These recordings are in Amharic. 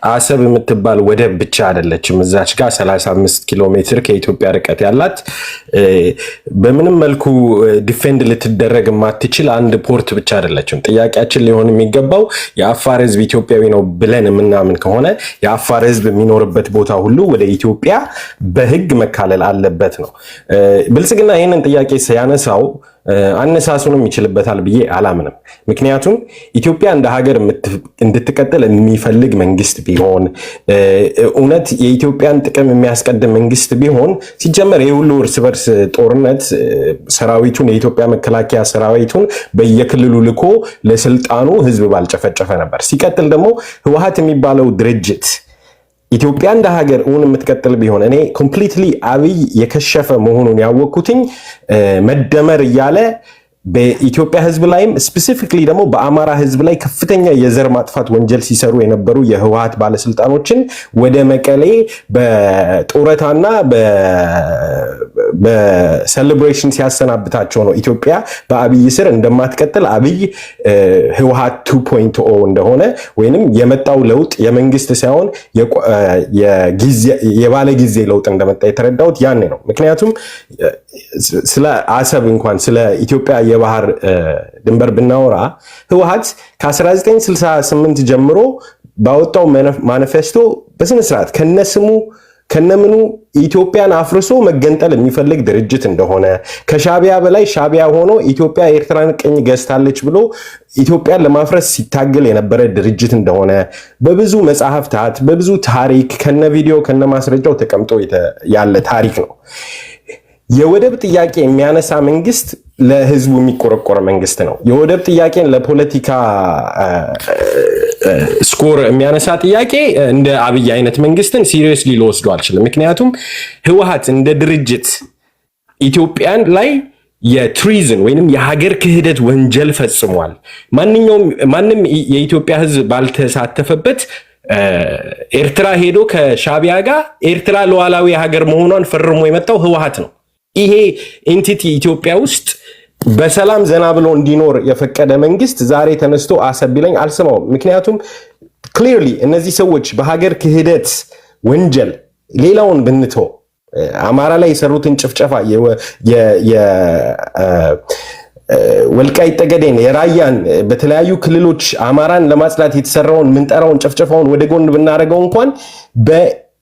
አሰብ የምትባል ወደብ ብቻ አይደለችም። እዛች ጋር 35 ኪሎ ሜትር ከኢትዮጵያ ርቀት ያላት በምንም መልኩ ዲፌንድ ልትደረግ የማትችል አንድ ፖርት ብቻ አይደለችም። ጥያቄያችን ሊሆን የሚገባው የአፋር ህዝብ ኢትዮጵያዊ ነው ብለን የምናምን ከሆነ የአፋር ህዝብ የሚኖርበት ቦታ ሁሉ ወደ ኢትዮጵያ በህግ መካለል አለበት ነው። ብልጽግና ይህንን ጥያቄ ሲያነሳው አነሳሱንም ይችልበታል ብዬ አላምንም። ምክንያቱም ኢትዮጵያ እንደ ሀገር እንድትቀጥል የሚፈልግ መንግስት ቢሆን እውነት የኢትዮጵያን ጥቅም የሚያስቀድም መንግስት ቢሆን ሲጀመር የሁሉ እርስ በርስ ጦርነት ሰራዊቱን የኢትዮጵያ መከላከያ ሰራዊቱን በየክልሉ ልኮ ለስልጣኑ ህዝብ ባልጨፈጨፈ ነበር። ሲቀጥል ደግሞ ህወሓት የሚባለው ድርጅት ኢትዮጵያ እንደ ሀገር የምትቀጥል ቢሆን እኔ ኮምፕሊትሊ አብይ የከሸፈ መሆኑን ያወቅኩትኝ መደመር እያለ በኢትዮጵያ ህዝብ ላይም ስፔሲፊክሊ ደግሞ በአማራ ህዝብ ላይ ከፍተኛ የዘር ማጥፋት ወንጀል ሲሰሩ የነበሩ የህወሓት ባለስልጣኖችን ወደ መቀሌ በጡረታና በሴሌብሬሽን ሲያሰናብታቸው ነው። ኢትዮጵያ በአብይ ስር እንደማትቀጥል አብይ ህወሓት 2.0 እንደሆነ ወይንም የመጣው ለውጥ የመንግስት ሳይሆን የባለ ጊዜ ለውጥ እንደመጣ የተረዳሁት ያኔ ነው። ምክንያቱም ስለ አሰብ እንኳን ስለ ኢትዮጵያ የባህር ድንበር ብናወራ ህወሓት ከ1968 ጀምሮ ባወጣው ማኒፌስቶ በስነ ስርዓት ከነስሙ ከነምኑ ኢትዮጵያን አፍርሶ መገንጠል የሚፈልግ ድርጅት እንደሆነ ከሻቢያ በላይ ሻቢያ ሆኖ ኢትዮጵያ ኤርትራን ቅኝ ገዝታለች ብሎ ኢትዮጵያን ለማፍረስ ሲታገል የነበረ ድርጅት እንደሆነ በብዙ መጽሐፍታት በብዙ ታሪክ ከነ ቪዲዮ ከነ ማስረጃው ተቀምጦ ያለ ታሪክ ነው። የወደብ ጥያቄ የሚያነሳ መንግስት ለህዝቡ የሚቆረቆር መንግስት ነው። የወደብ ጥያቄን ለፖለቲካ ስኮር የሚያነሳ ጥያቄ እንደ አብይ አይነት መንግስትን ሲሪየስሊ ሊወስዱ አልችልም። ምክንያቱም ህወሓት እንደ ድርጅት ኢትዮጵያን ላይ የትሪዝን ወይንም የሀገር ክህደት ወንጀል ፈጽሟል። ማንም የኢትዮጵያ ህዝብ ባልተሳተፈበት ኤርትራ ሄዶ ከሻቢያ ጋር ኤርትራ ሉዓላዊ ሀገር መሆኗን ፈርሞ የመጣው ህወሓት ነው። ይሄ ኤንቲቲ ኢትዮጵያ ውስጥ በሰላም ዘና ብሎ እንዲኖር የፈቀደ መንግስት ዛሬ ተነስቶ አሰብ ቢለኝ አልሰማውም። ምክንያቱም ክሊርሊ እነዚህ ሰዎች በሀገር ክህደት ወንጀል ሌላውን ብንተው አማራ ላይ የሰሩትን ጭፍጨፋ ወልቃይት ጠገዴን የራያን በተለያዩ ክልሎች አማራን ለማጽዳት የተሰራውን ምንጠራውን ጭፍጨፋውን ወደ ጎን ብናደርገው እንኳን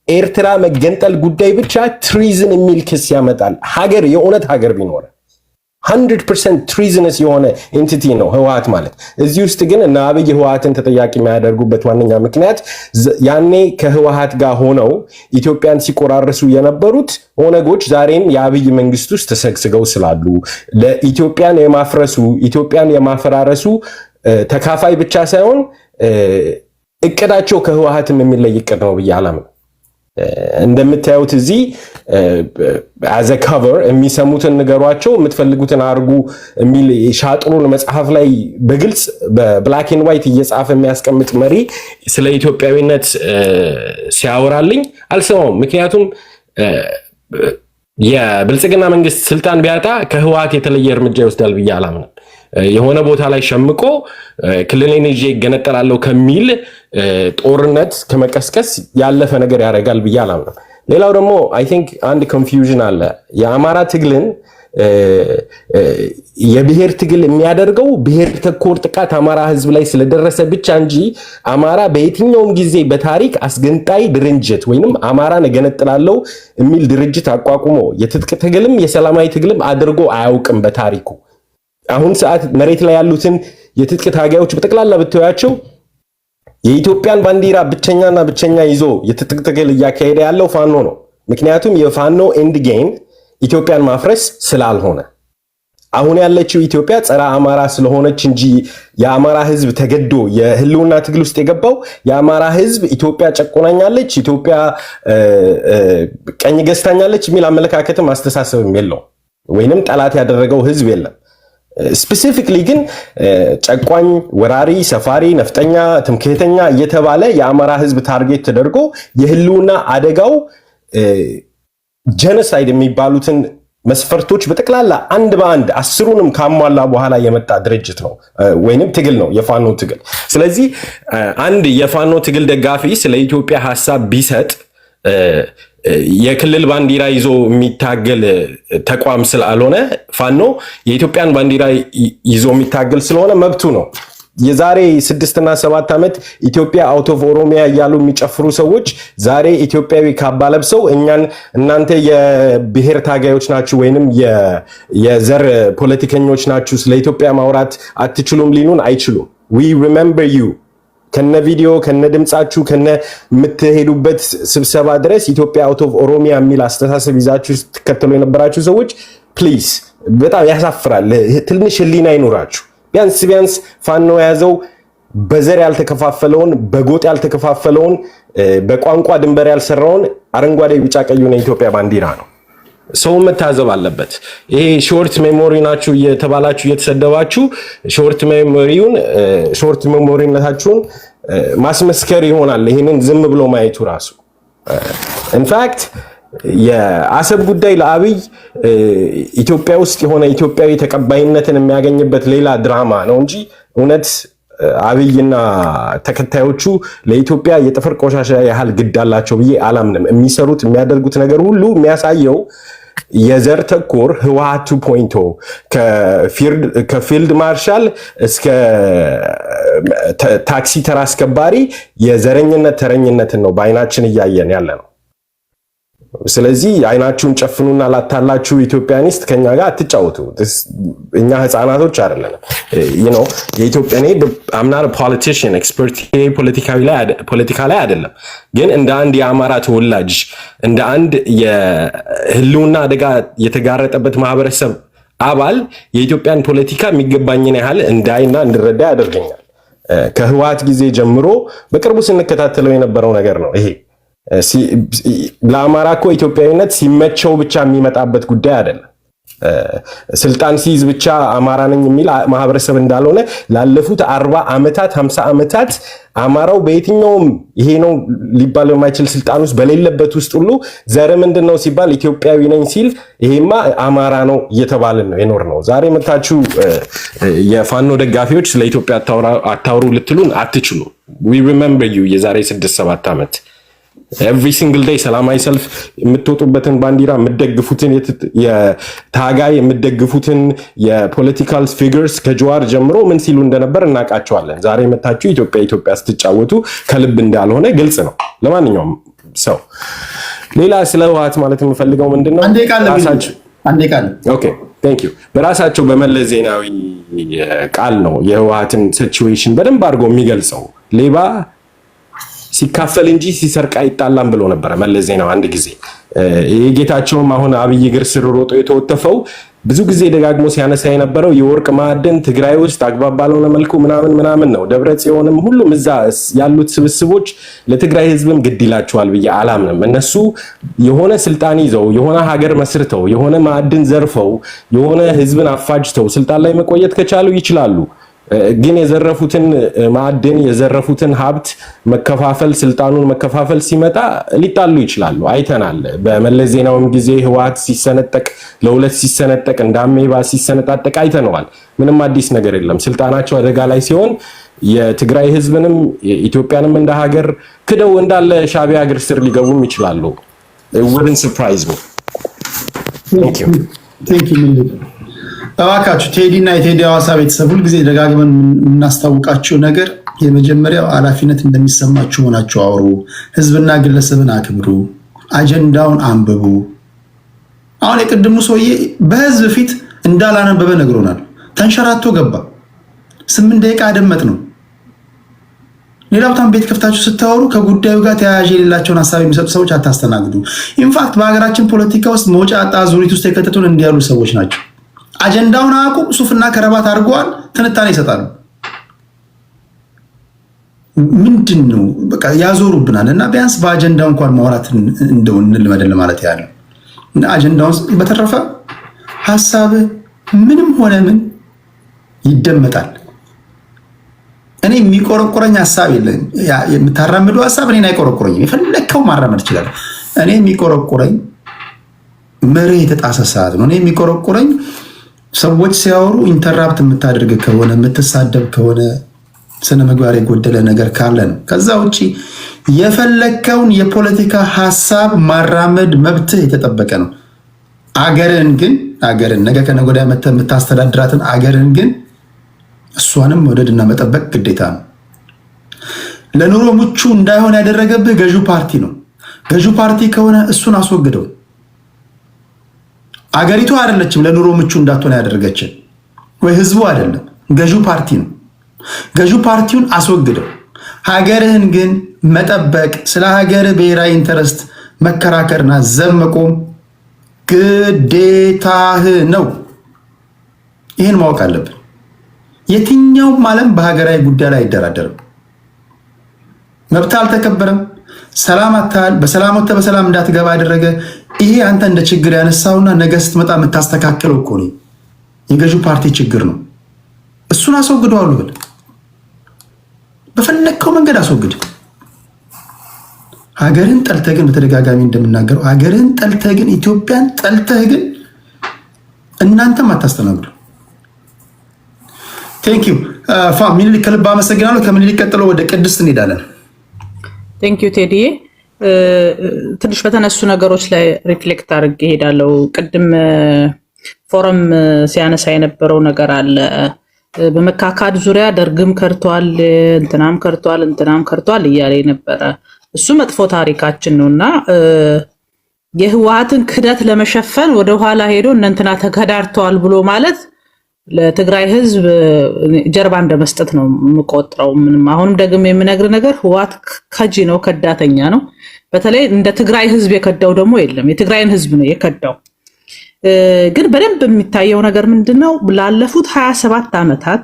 ኤርትራ መገንጠል ጉዳይ ብቻ ትሪዝን የሚል ክስ ያመጣል። ሀገር የእውነት ሀገር ቢኖር 100% ትሪዝነስ የሆነ ኤንቲቲ ነው ህወሓት ማለት። እዚህ ውስጥ ግን እና አብይ ህወሓትን ተጠያቂ የሚያደርጉበት ዋነኛ ምክንያት ያኔ ከህወሓት ጋር ሆነው ኢትዮጵያን ሲቆራርሱ የነበሩት ኦነጎች ዛሬም የአብይ መንግስት ውስጥ ተሰግስገው ስላሉ ለኢትዮጵያን የማፍረሱ ኢትዮጵያን የማፈራረሱ ተካፋይ ብቻ ሳይሆን እቅዳቸው ከህወሓትም የሚለይ እቅድ ነው ብዬ አላምንም። እንደምታዩት እዚህ as a cover የሚሰሙትን ንገሯቸው የምትፈልጉትን አርጉ የሚል ሻጥሩን መጽሐፍ ላይ በግልጽ በብላክ ኤንድ ዋይት እየጻፈ የሚያስቀምጥ መሪ ስለ ኢትዮጵያዊነት ሲያወራልኝ አልሰማውም። ምክንያቱም የብልጽግና መንግስት ስልጣን ቢያጣ ከህወሓት የተለየ እርምጃ ይወስዳል ብዬ አላምንም። የሆነ ቦታ ላይ ሸምቆ ክልሌን ይዤ ይገነጠላለሁ ከሚል ጦርነት ከመቀስቀስ ያለፈ ነገር ያደርጋል ብዬ አላምንም። ሌላው ደግሞ አይ ቲንክ አንድ ኮንፊውዥን አለ። የአማራ ትግልን የብሔር ትግል የሚያደርገው ብሔር ተኮር ጥቃት አማራ ህዝብ ላይ ስለደረሰ ብቻ እንጂ አማራ በየትኛውም ጊዜ በታሪክ አስገንጣይ ድርጅት ወይንም አማራን እገነጥላለሁ የሚል ድርጅት አቋቁሞ የትጥቅ ትግልም የሰላማዊ ትግልም አድርጎ አያውቅም በታሪኩ። አሁን ሰዓት መሬት ላይ ያሉትን የትጥቅ ታጋዮች በጠቅላላ ብትያቸው የኢትዮጵያን ባንዲራ ብቸኛ ይዞ የትጥቅ ትግል እያካሄደ ያለው ፋኖ ነው። ምክንያቱም የፋኖ ኤንድ ጌም ኢትዮጵያን ማፍረስ ስላልሆነ አሁን ያለችው ኢትዮጵያ ጸረ አማራ ስለሆነች እንጂ የአማራ ህዝብ ተገዶ የህልውና ትግል ውስጥ የገባው የአማራ ህዝብ ኢትዮጵያ ጨቆናኛለች፣ ኢትዮጵያ ቀኝ ገዝታኛለች የሚል አመለካከትም አስተሳሰብም የለው ወይንም ጠላት ያደረገው ህዝብ የለም። ስፔሲፊክሊ ግን ጨቋኝ፣ ወራሪ፣ ሰፋሪ፣ ነፍጠኛ፣ ትምክህተኛ እየተባለ የአማራ ህዝብ ታርጌት ተደርጎ የህልውና አደጋው ጄኖሳይድ የሚባሉትን መስፈርቶች በጠቅላላ አንድ በአንድ አስሩንም ካሟላ በኋላ የመጣ ድርጅት ነው ወይንም ትግል ነው የፋኖ ትግል። ስለዚህ አንድ የፋኖ ትግል ደጋፊ ስለ ኢትዮጵያ ሐሳብ ቢሰጥ የክልል ባንዲራ ይዞ የሚታገል ተቋም ስላልሆነ ፋኖ የኢትዮጵያን ባንዲራ ይዞ የሚታገል ስለሆነ መብቱ ነው። የዛሬ 6 እና 7 ዓመት ኢትዮጵያ አውት ኦፍ ኦሮሚያ እያሉ የሚጨፍሩ ሰዎች ዛሬ ኢትዮጵያዊ ካባ ለብሰው እናንተ የብሔር ታጋዮች ናችሁ ወይንም የዘር ፖለቲከኞች ናችሁ ስለ ኢትዮጵያ ማውራት አትችሉም ሊሉን አይችሉም። we remember you ከነ ቪዲዮ ከነ ድምጻችሁ ከነ የምትሄዱበት ስብሰባ ድረስ ኢትዮጵያ አውት ኦፍ ኦሮሚያ የሚል አስተሳሰብ ይዛችሁ ስትከተሉ የነበራችሁ ሰዎች ፕሊዝ በጣም ያሳፍራል። ትንሽ ህሊና ይኖራችሁ። ቢያንስ ፋኖ ያዘው በዘር ያልተከፋፈለውን በጎጥ ያልተከፋፈለውን በቋንቋ ድንበር ያልሰራውን አረንጓዴ ቢጫ ቀዩን የኢትዮጵያ ባንዲራ ነው። ሰው መታዘብ አለበት። ይሄ ሾርት ሜሞሪ ናችሁ እየተባላችሁ እየተሰደባችሁ ሾርት ሜሞሪነታችሁን ማስመስከር ይሆናል። ይሄንን ዝም ብሎ ማየቱ ራሱ ኢንፋክት የአሰብ ጉዳይ ለአብይ ኢትዮጵያ ውስጥ የሆነ ኢትዮጵያዊ ተቀባይነትን የሚያገኝበት ሌላ ድራማ ነው እንጂ እውነት አብይና ተከታዮቹ ለኢትዮጵያ የጥፍር ቆሻሻ ያህል ግድ አላቸው ብዬ አላምንም። የሚሰሩት የሚያደርጉት ነገር ሁሉ የሚያሳየው የዘር ተኮር ህወሓት 2.0 ከፊልድ ማርሻል እስከ ታክሲ ተራ አስከባሪ የዘረኝነት ተረኝነትን ነው በአይናችን እያየን ያለ ነው። ስለዚህ አይናችሁን ጨፍኑና ላታላችሁ ኢትዮጵያኒስት ከኛ ጋር አትጫወቱ። እኛ ህፃናቶች አይደለንም። የኢትዮጵያ እኔ አምናር ፖለቲሽን ኤክስፐርት ፖለቲካ ላይ አይደለም፣ ግን እንደ አንድ የአማራ ተወላጅ እንደ አንድ የህልውና አደጋ የተጋረጠበት ማህበረሰብ አባል የኢትዮጵያን ፖለቲካ የሚገባኝን ያህል እንዳይና እንድረዳ ያደርገኛል። ከህወሓት ጊዜ ጀምሮ በቅርቡ ስንከታተለው የነበረው ነገር ነው ይሄ። ለአማራ እኮ ኢትዮጵያዊነት ሲመቸው ብቻ የሚመጣበት ጉዳይ አይደለም። ስልጣን ሲይዝ ብቻ አማራ ነኝ የሚል ማህበረሰብ እንዳልሆነ ላለፉት 40 ዓመታት 50 ዓመታት አማራው በየትኛውም ይሄ ነው ሊባል የማይችል ስልጣን ውስጥ በሌለበት ውስጥ ሁሉ ዘር ምንድነው ሲባል ኢትዮጵያዊ ነኝ ሲል ይሄማ አማራ ነው እየተባልን ነው የኖር ነው። ዛሬ መታችሁ የፋኖ ደጋፊዎች ስለ ኢትዮጵያ አታውሩ ልትሉን አትችሉ። we remember you የዛሬ 6-7 ዓመት every single day ሰላማዊ ሰልፍ የምትወጡበትን ባንዲራ የምትደግፉትን የታጋይ የምትደግፉትን የፖለቲካል ፊገርስ ከጀዋር ጀምሮ ምን ሲሉ እንደነበር እናውቃቸዋለን። ዛሬ መታችሁ ኢትዮጵያ ስትጫወቱ ከልብ እንዳልሆነ ግልጽ ነው ለማንኛውም ሰው። ሌላ ስለ ህወሓት ማለት የምፈልገው ምንድነው አንዴ ቃል ኦኬ ቴንክ ዩ በራሳቸው በመለስ ዜናዊ ቃል ነው የህወሓትን ሲቹዌሽን በደንብ አድርጎ የሚገልጸው። ሌባ ሲካፈል እንጂ ሲሰርቅ አይጣላም ብሎ ነበር መለስ ዜናዊ አንድ ጊዜ። የጌታቸውም አሁን አብይ እግር ስር ሮጦ የተወተፈው ብዙ ጊዜ ደጋግሞ ሲያነሳ የነበረው የወርቅ ማዕድን ትግራይ ውስጥ አግባብ ባልሆነ መልኩ ምናምን ነው። ደብረጽዮንም ሁሉም እዛ ያሉት ስብስቦች ለትግራይ ህዝብም ግድ ይላቸዋል ብዬ አላምንም። እነሱ የሆነ ስልጣን ይዘው የሆነ ሀገር መስርተው የሆነ ማዕድን ዘርፈው የሆነ ህዝብን አፋጅተው ስልጣን ላይ መቆየት ከቻሉ ይችላሉ። ግን የዘረፉትን ማዕድን የዘረፉትን ሀብት መከፋፈል ስልጣኑን መከፋፈል ሲመጣ ሊጣሉ ይችላሉ። አይተናል። በመለስ ዜናዊም ጊዜ ህወሓት ሲሰነጠቅ ለሁለት ሲሰነጠቅ እንዳሜባ ሲሰነጣጠቅ አይተነዋል። ምንም አዲስ ነገር የለም። ስልጣናቸው አደጋ ላይ ሲሆን የትግራይ ህዝብንም ኢትዮጵያንም እንደ ሀገር ክደው እንዳለ ሻዕቢያ እግር ስር ሊገቡም ይችላሉ። wouldn't surprise me. Thank you እባካችሁ ቴዲ እና የቴዲ ሐዋሳ ቤተሰብ ሁልጊዜ ደጋግመን የምናስታውቃቸው ነገር የመጀመሪያው ኃላፊነት እንደሚሰማችሁ ሆናችሁ አውሩ። ህዝብና ግለሰብን አክብሩ። አጀንዳውን አንብቡ። አሁን የቅድሙ ሰውዬ በህዝብ ፊት እንዳላነበበ ነግሮናል። ተንሸራቶ ገባ። 8 ደቂቃ አደመጥ ነው። ሌላው ታም ቤት ከፍታችሁ ስታወሩ ከጉዳዩ ጋር ተያያዥ የሌላቸውን ሐሳብ የሚሰጡ ሰዎች አታስተናግዱ። ኢንፋክት በሀገራችን ፖለቲካ ውስጥ መውጫ አጣ ዙሪት ውስጥ የከተቱን እንዲያሉ ሰዎች ናቸው። አጀንዳውን አቁም ሱፍና ከረባት አድርገዋል። ትንታኔ ይሰጣሉ። ምንድነው በቃ ያዞሩብናል። እና ቢያንስ በአጀንዳው እንኳን ማውራት እንደው እንልመደል ማለት ያለው እና አጀንዳውን በተረፈ ሐሳብ ምንም ሆነ ምን ይደመጣል። እኔ የሚቆረቆረኝ ሐሳብ የለም። የምታራምዱ ሐሳብ እኔን አይቆረቆረኝም። የፈለከው ማራመድ ይችላል። እኔ የሚቆረቆረኝ መርህ የተጣሰ ሰዓት ነው። እኔ የሚቆረቆረኝ ሰዎች ሲያወሩ ኢንተራፕት የምታደርግ ከሆነ የምትሳደብ ከሆነ ስነ ምግባር የጎደለ ነገር ካለ ነው። ከዛ ውጭ የፈለከውን የፖለቲካ ሀሳብ ማራመድ መብትህ የተጠበቀ ነው። አገርን ነገ ከነገ ወዲያ የምታስተዳድራትን አገርን ግን እሷንም መውደድና መጠበቅ ግዴታ ነው። ለኑሮ ምቹ እንዳይሆን ያደረገብህ ገዢው ፓርቲ ነው። ገዢው ፓርቲ ከሆነ እሱን አስወግደው። አገሪቱ አይደለችም ለኑሮ ምቹ እንዳትሆን ያደረገችን፣ ወይ ህዝቡ አይደለም፣ ገዢው ፓርቲ ነው። ገዢው ፓርቲውን አስወግደው። ሀገርህን ግን መጠበቅ፣ ስለ ሀገርህ ብሔራዊ ኢንተረስት መከራከርና ዘብ መቆም ግዴታህ ነው። ይህን ማወቅ አለብን። የትኛውም ዓለም በሀገራዊ ጉዳይ ላይ አይደራደርም። መብት አልተከበረም፣ ሰላም አታል፣ በሰላም ወጥተህ በሰላም እንዳትገባ ያደረገ ይሄ አንተ እንደ ችግር ያነሳውና ነገ ስትመጣ የምታስተካክለው እኮ ነው። የገዢው ፓርቲ ችግር ነው። እሱን አስወግደዋሉ ብል በፈለግከው መንገድ አስወግድ። ሀገርን ጠልተህ ግን በተደጋጋሚ እንደምናገረው ሀገርን ጠልተህ ግን ኢትዮጵያን ጠልተህ ግን እናንተም አታስተናግዱ። ቴንክ ዩ ሚኒሊክ፣ ከልብ አመሰግናለሁ። ከምኒልክ ቀጥሎ ወደ ቅድስት እንሄዳለን። ቴንክ ዩ ቴዲዬ። ትንሽ በተነሱ ነገሮች ላይ ሪፍሌክት አድርጌ እሄዳለሁ። ቅድም ፎረም ሲያነሳ የነበረው ነገር አለ። በመካካድ ዙሪያ ደርግም ከርቷል፣ እንትናም ከርቷል እያለ ነበረ። እሱ መጥፎ ታሪካችን ነው እና የህወሓትን ክህደት ለመሸፈን ወደኋላ ሄዶ እነንትና ተከዳድተዋል ብሎ ማለት ለትግራይ ህዝብ ጀርባ እንደመስጠት ነው የምቆጥረው። ምንም አሁንም ደግሜ የምነግር ነገር ህወሓት ከጂ ነው፣ ከዳተኛ ነው። በተለይ እንደ ትግራይ ህዝብ የከዳው ደግሞ የለም። የትግራይን ህዝብ ነው የከዳው። ግን በደንብ የሚታየው ነገር ምንድነው? ላለፉት 27 ዓመታት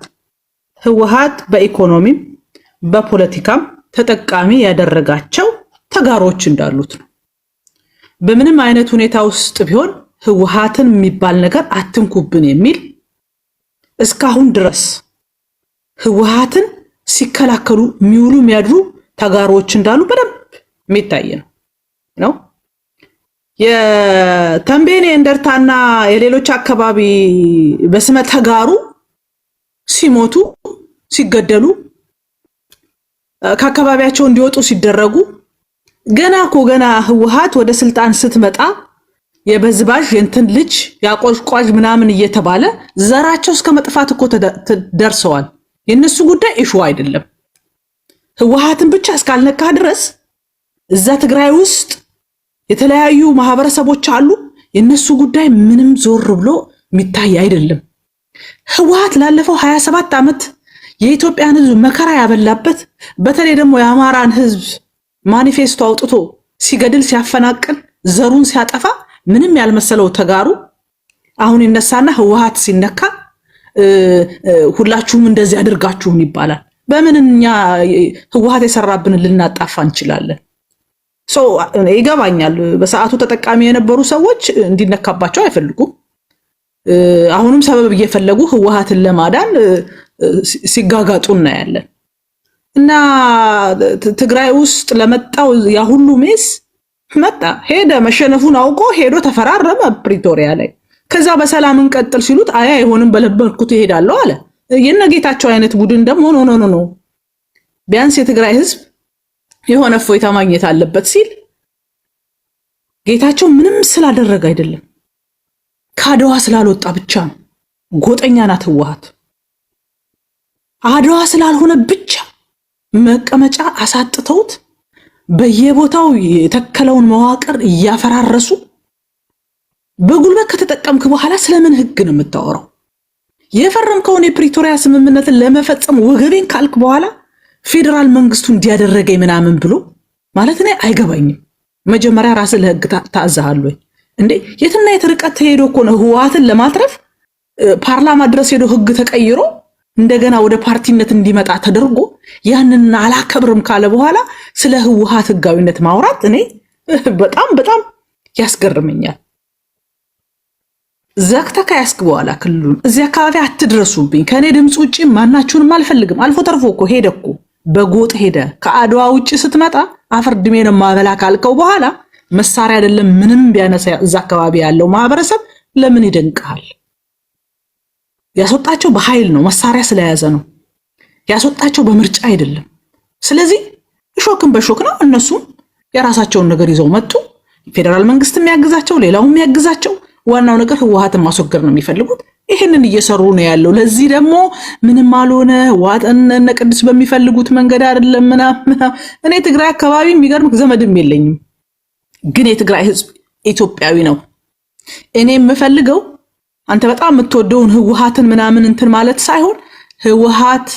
ህወሓት በኢኮኖሚም በፖለቲካም ተጠቃሚ ያደረጋቸው ተጋሮች እንዳሉት ነው። በምንም አይነት ሁኔታ ውስጥ ቢሆን ህወሓትን የሚባል ነገር አትንኩብን የሚል እስካሁን ድረስ ህወሓትን ሲከላከሉ የሚውሉ የሚያድሩ ተጋሮች እንዳሉ በደንብ የሚታይ ነው። የተንቤን እንደርታና የሌሎች አካባቢ በስመ ተጋሩ ሲሞቱ ሲገደሉ ከአካባቢያቸው እንዲወጡ ሲደረጉ ገና ህወሓት ወደ ስልጣን ስትመጣ የበዝባዥ የእንትን ልጅ ያቆሽቋዥ ምናምን እየተባለ ዘራቸው እስከ መጥፋት እኮ ደርሰዋል። የነሱ ጉዳይ ኢሹ አይደለም። ህወሓትን ብቻ እስካልነካ ድረስ እዛ ትግራይ ውስጥ የተለያዩ ማህበረሰቦች አሉ። የነሱ ጉዳይ ምንም ዞር ብሎ የሚታይ አይደለም። ህወሓት ላለፈው 27 ዓመት የኢትዮጵያን ህዝብ መከራ ያበላበት፣ በተለይ ደግሞ የአማራን ህዝብ ማኒፌስቶ አውጥቶ ሲገድል ሲያፈናቅል ዘሩን ሲያጠፋ ምንም ያልመሰለው ተጋሩ አሁን ይነሳና ህወሓት ሲነካ ሁላችሁም እንደዚህ አድርጋችሁን ይባላል። በምንኛ ህወሓት የሰራብን ልናጣፋ እንችላለን? ይገባኛል። በሰዓቱ ተጠቃሚ የነበሩ ሰዎች እንዲነካባቸው አይፈልጉም። አሁንም ሰበብ እየፈለጉ ህወሓትን ለማዳን ሲጋጋጡ እናያለን። እና ትግራይ ውስጥ ለመጣው ያ ሁሉ ሜስ መጣ ሄደ፣ መሸነፉን አውቆ ሄዶ ተፈራረመ ፕሪቶሪያ ላይ። ከዛ በሰላም እንቀጥል ሲሉት አያ አይሆንም በለበርኩት ይሄዳለው አለ። የነጌታቸው አይነት ቡድን ደግሞ ኖ ቢያንስ የትግራይ ህዝብ የሆነ እፎይታ ማግኘት አለበት ሲል ጌታቸው ምንም ስላደረገ አይደለም፣ ከአድዋ ስላልወጣ ብቻ ነው። ጎጠኛ ናት ህወሓት። አድዋ ስላልሆነ ብቻ መቀመጫ አሳጥተውት በየቦታው የተከለውን መዋቅር እያፈራረሱ በጉልበት ከተጠቀምክ በኋላ ስለምን ህግ ነው የምታወራው? የፈረምከውን የፕሪቶሪያ ስምምነትን ለመፈጸም ወገቤን ካልክ በኋላ ፌደራል መንግስቱ እንዲያደረገኝ ምናምን ብሎ ማለት እኔ አይገባኝም። መጀመሪያ ራስህ ለህግ ታዛሃል ወይ እንዴ? የትና የትርቀት ተሄዶ እኮ ነው ህወሓትን ለማትረፍ ፓርላማ ድረስ ሄዶ ህግ ተቀይሮ እንደገና ወደ ፓርቲነት እንዲመጣ ተደርጎ ያንን አላከብርም ካለ በኋላ ስለ ህወሓት ህጋዊነት ማውራት እኔ በጣም ያስገርመኛል። ዘግተካ ያስክ በኋላ ክልሉን እዚህ አካባቢ አትድረሱብኝ፣ ከኔ ድምጽ ውጪ ማናችሁንም አልፈልግም። አልፎ ተርፎ እኮ ሄደ እኮ በጎጥ ሄደ። ከአድዋ ውጪ ስትመጣ አፈር ድሜ ነው ማበላ ካልከው በኋላ መሳሪያ አይደለም ምንም ቢያነሳ እዛ አካባቢ ያለው ማህበረሰብ ለምን ይደንቃል? ያስወጣቸው በኃይል ነው፣ መሳሪያ ስለያዘ ነው ያስወጣቸው፣ በምርጫ አይደለም። ስለዚህ ሾክን በሾክ ነው። እነሱ የራሳቸውን ነገር ይዘው መጡ። ፌደራል መንግስት የሚያግዛቸው፣ ሌላውም የሚያግዛቸው፣ ዋናው ነገር ህወሓትን ማስወገድ ነው የሚፈልጉት። ይሄንን እየሰሩ ነው ያለው። ለዚህ ደግሞ ምንም አልሆነ ዋጠነ ቅዱስ በሚፈልጉት መንገድ አይደለም ምናምን። እኔ ትግራይ አካባቢ የሚገርም ዘመድም የለኝም፣ ግን የትግራይ ህዝብ ኢትዮጵያዊ ነው። እኔ የምፈልገው አንተ በጣም የምትወደውን ህወሓትን ምናምን እንትን ማለት ሳይሆን ህወሓት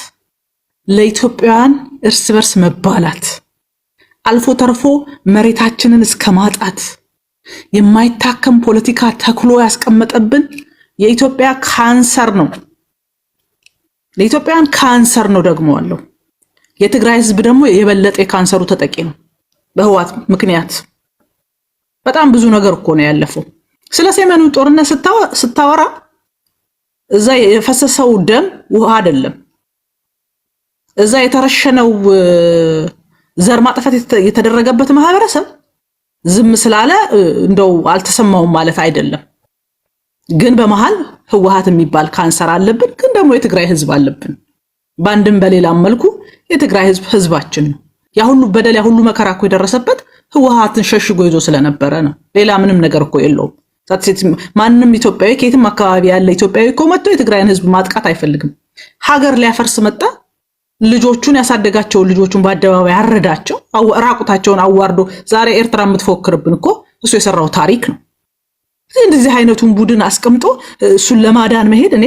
ለኢትዮጵያውያን እርስ በርስ መባላት አልፎ ተርፎ መሬታችንን እስከ ማጣት የማይታከም ፖለቲካ ተክሎ ያስቀመጠብን የኢትዮጵያ ካንሰር ነው። ለኢትዮጵያውያን ካንሰር ነው ደግሞ አለው። የትግራይ ህዝብ ደግሞ የበለጠ የካንሰሩ ተጠቂ ነው በህወሓት ምክንያት። በጣም ብዙ ነገር እኮ ነው ያለፈው። ስለ ሰሜኑ ጦርነት ስታወራ እዛ የፈሰሰው ደም ውሃ አይደለም። እዛ የተረሸነው ዘር ማጥፋት የተደረገበት ማህበረሰብ ዝም ስላለ እንደው አልተሰማውም ማለት አይደለም። ግን በመሃል ህወሓት የሚባል ካንሰር አለብን፣ ግን ደግሞ የትግራይ ህዝብ አለብን። በአንድም በሌላም መልኩ የትግራይ ህዝብ ህዝባችን ነው። ያ ሁሉ በደል ያ ሁሉ መከራ እኮ የደረሰበት ህወሓትን ሸሽጎ ይዞ ስለነበረ ነው። ሌላ ምንም ነገር እኮ የለውም። ማንንም ኢትዮጵያዊ ከየትም አካባቢ ያለ ኢትዮጵያዊ እኮ መጥቶ የትግራይን ህዝብ ማጥቃት አይፈልግም። ሀገር ሊያፈርስ መጣ። ልጆቹን ያሳደጋቸው ልጆቹን በአደባባይ አረዳቸው፣ ራቁታቸውን አዋርዶ ዛሬ ኤርትራ የምትፎክርብን እኮ እሱ የሰራው ታሪክ ነው። እንደዚህ አይነቱን ቡድን አስቀምጦ እሱን ለማዳን መሄድ እኔ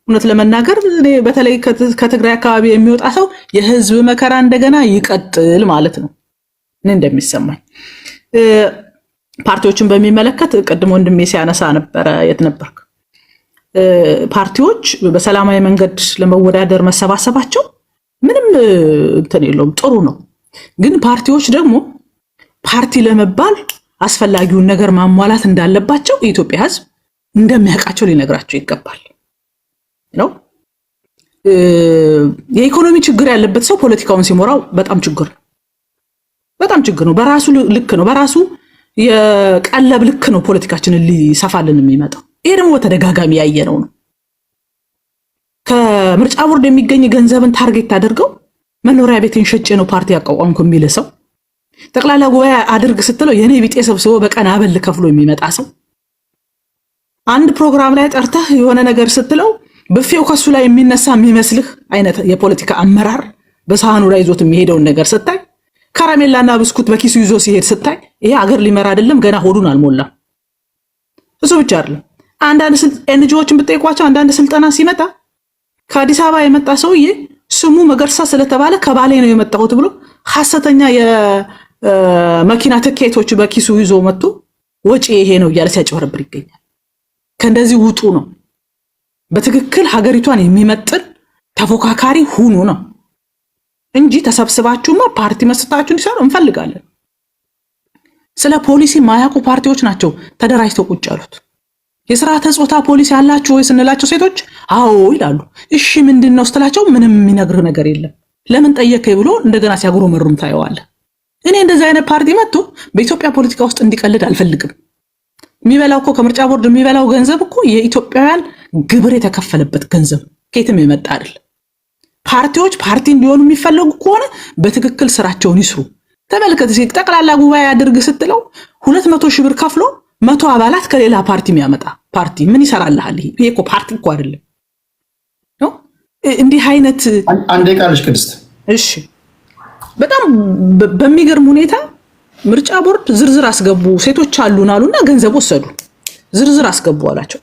እውነት ለመናገር እኔ በተለይ ከትግራይ አካባቢ የሚወጣ ሰው የህዝብ መከራ እንደገና ይቀጥል ማለት ነው እኔ እንደሚሰማኝ። ፓርቲዎችን በሚመለከት ቀድሞ ወንድሜ ሲያነሳ ነበረ። የት ነበርክ? ፓርቲዎች በሰላማዊ መንገድ ለመወዳደር መሰባሰባቸው ምንም እንትን የለውም፣ ጥሩ ነው። ግን ፓርቲዎች ደግሞ ፓርቲ ለመባል አስፈላጊውን ነገር ማሟላት እንዳለባቸው የኢትዮጵያ ህዝብ እንደሚያውቃቸው ሊነግራቸው ይገባል ነው። የኢኮኖሚ ችግር ያለበት ሰው ፖለቲካውን ሲሞራው በጣም ችግር ነው። በራሱ ልክ ነው፣ በራሱ የቀለብ ልክ ነው ፖለቲካችንን ሊሰፋልን የሚመጣው። ይሄ ደግሞ በተደጋጋሚ ያየነው ነው። ከምርጫ ቦርድ የሚገኝ ገንዘብን ታርጌት አድርገው መኖሪያ ቤትን ሸጬ ነው ፓርቲ ያቋቋምኩ የሚል ሰው፣ ጠቅላላ ጉባኤ አድርግ ስትለው የኔ ቢጤ ሰብስቦ በቀን አበል ከፍሎ የሚመጣ ሰው፣ አንድ ፕሮግራም ላይ ጠርተህ የሆነ ነገር ስትለው በፌው ከሱ ላይ የሚነሳ የሚመስልህ አይነት የፖለቲካ አመራር በሳህኑ ላይ ይዞት የሚሄደውን ነገር ስታይ፣ ካራሜላና ብስኩት በኪሱ ይዞ ሲሄድ ስታይ፣ ይሄ አገር ሊመራ አይደለም፣ ገና ሆዱን አልሞላም። እሱ ብቻ አይደለም። አንዳንድ ኤንጂኦዎችን ብትጠይቋቸው አንዳንድ ስልጠና ሲመጣ ከአዲስ አበባ የመጣ ሰውዬ ስሙ መገርሳ ስለተባለ ከባሌ ነው የመጣሁት ብሎ ሐሰተኛ የመኪና ትኬቶች በኪሱ ይዞ መጥቶ ወጪ ይሄ ነው እያለ ሲያጭበረብር ይገኛል። ከእንደዚህ ውጡ ነው። በትክክል ሀገሪቷን የሚመጥን ተፎካካሪ ሁኑ ነው እንጂ ተሰብስባችሁማ ፓርቲ መስርታችሁ እንዲሰሩ እንፈልጋለን። ስለ ፖሊሲ ማያውቁ ፓርቲዎች ናቸው ተደራጅተው ቁጭ ያሉት። የስርዓተ ጾታ ፖሊሲ ያላችሁ ወይ ስንላቸው ሴቶች አዎ ይላሉ። እሺ ምንድነው ስትላቸው ምንም የሚነግር ነገር የለም። ለምን ጠየቀኝ ብሎ እንደገና ሲያጉረመርም ታየዋለህ። እኔ እንደዚህ አይነት ፓርቲ መጥቶ በኢትዮጵያ ፖለቲካ ውስጥ እንዲቀልድ አልፈልግም። የሚበላው እኮ ከምርጫ ቦርድ የሚበላው ገንዘብ እኮ የኢትዮጵያውያን ግብር የተከፈለበት ገንዘብ ከየትም የመጣ አይደል። ፓርቲዎች ፓርቲ እንዲሆኑ የሚፈልጉ ከሆነ በትክክል ስራቸውን ይስሩ። ተመልከት፣ ጠቅላላ ጉባኤ አድርግ ስትለው 200 ሺህ ብር ከፍሎ 100 አባላት ከሌላ ፓርቲ የሚያመጣ ፓርቲ ምን ይሰራልሃል? ይሄ እኮ ፓርቲ እኮ አይደለም ነው። እንዲህ አይነት አንዴ ቃልሽ ቅድስት። እሺ፣ በጣም በሚገርም ሁኔታ ምርጫ ቦርድ ዝርዝር አስገቡ፣ ሴቶች አሉን አሉና ገንዘብ ወሰዱ። ዝርዝር አስገቡ አላቸው።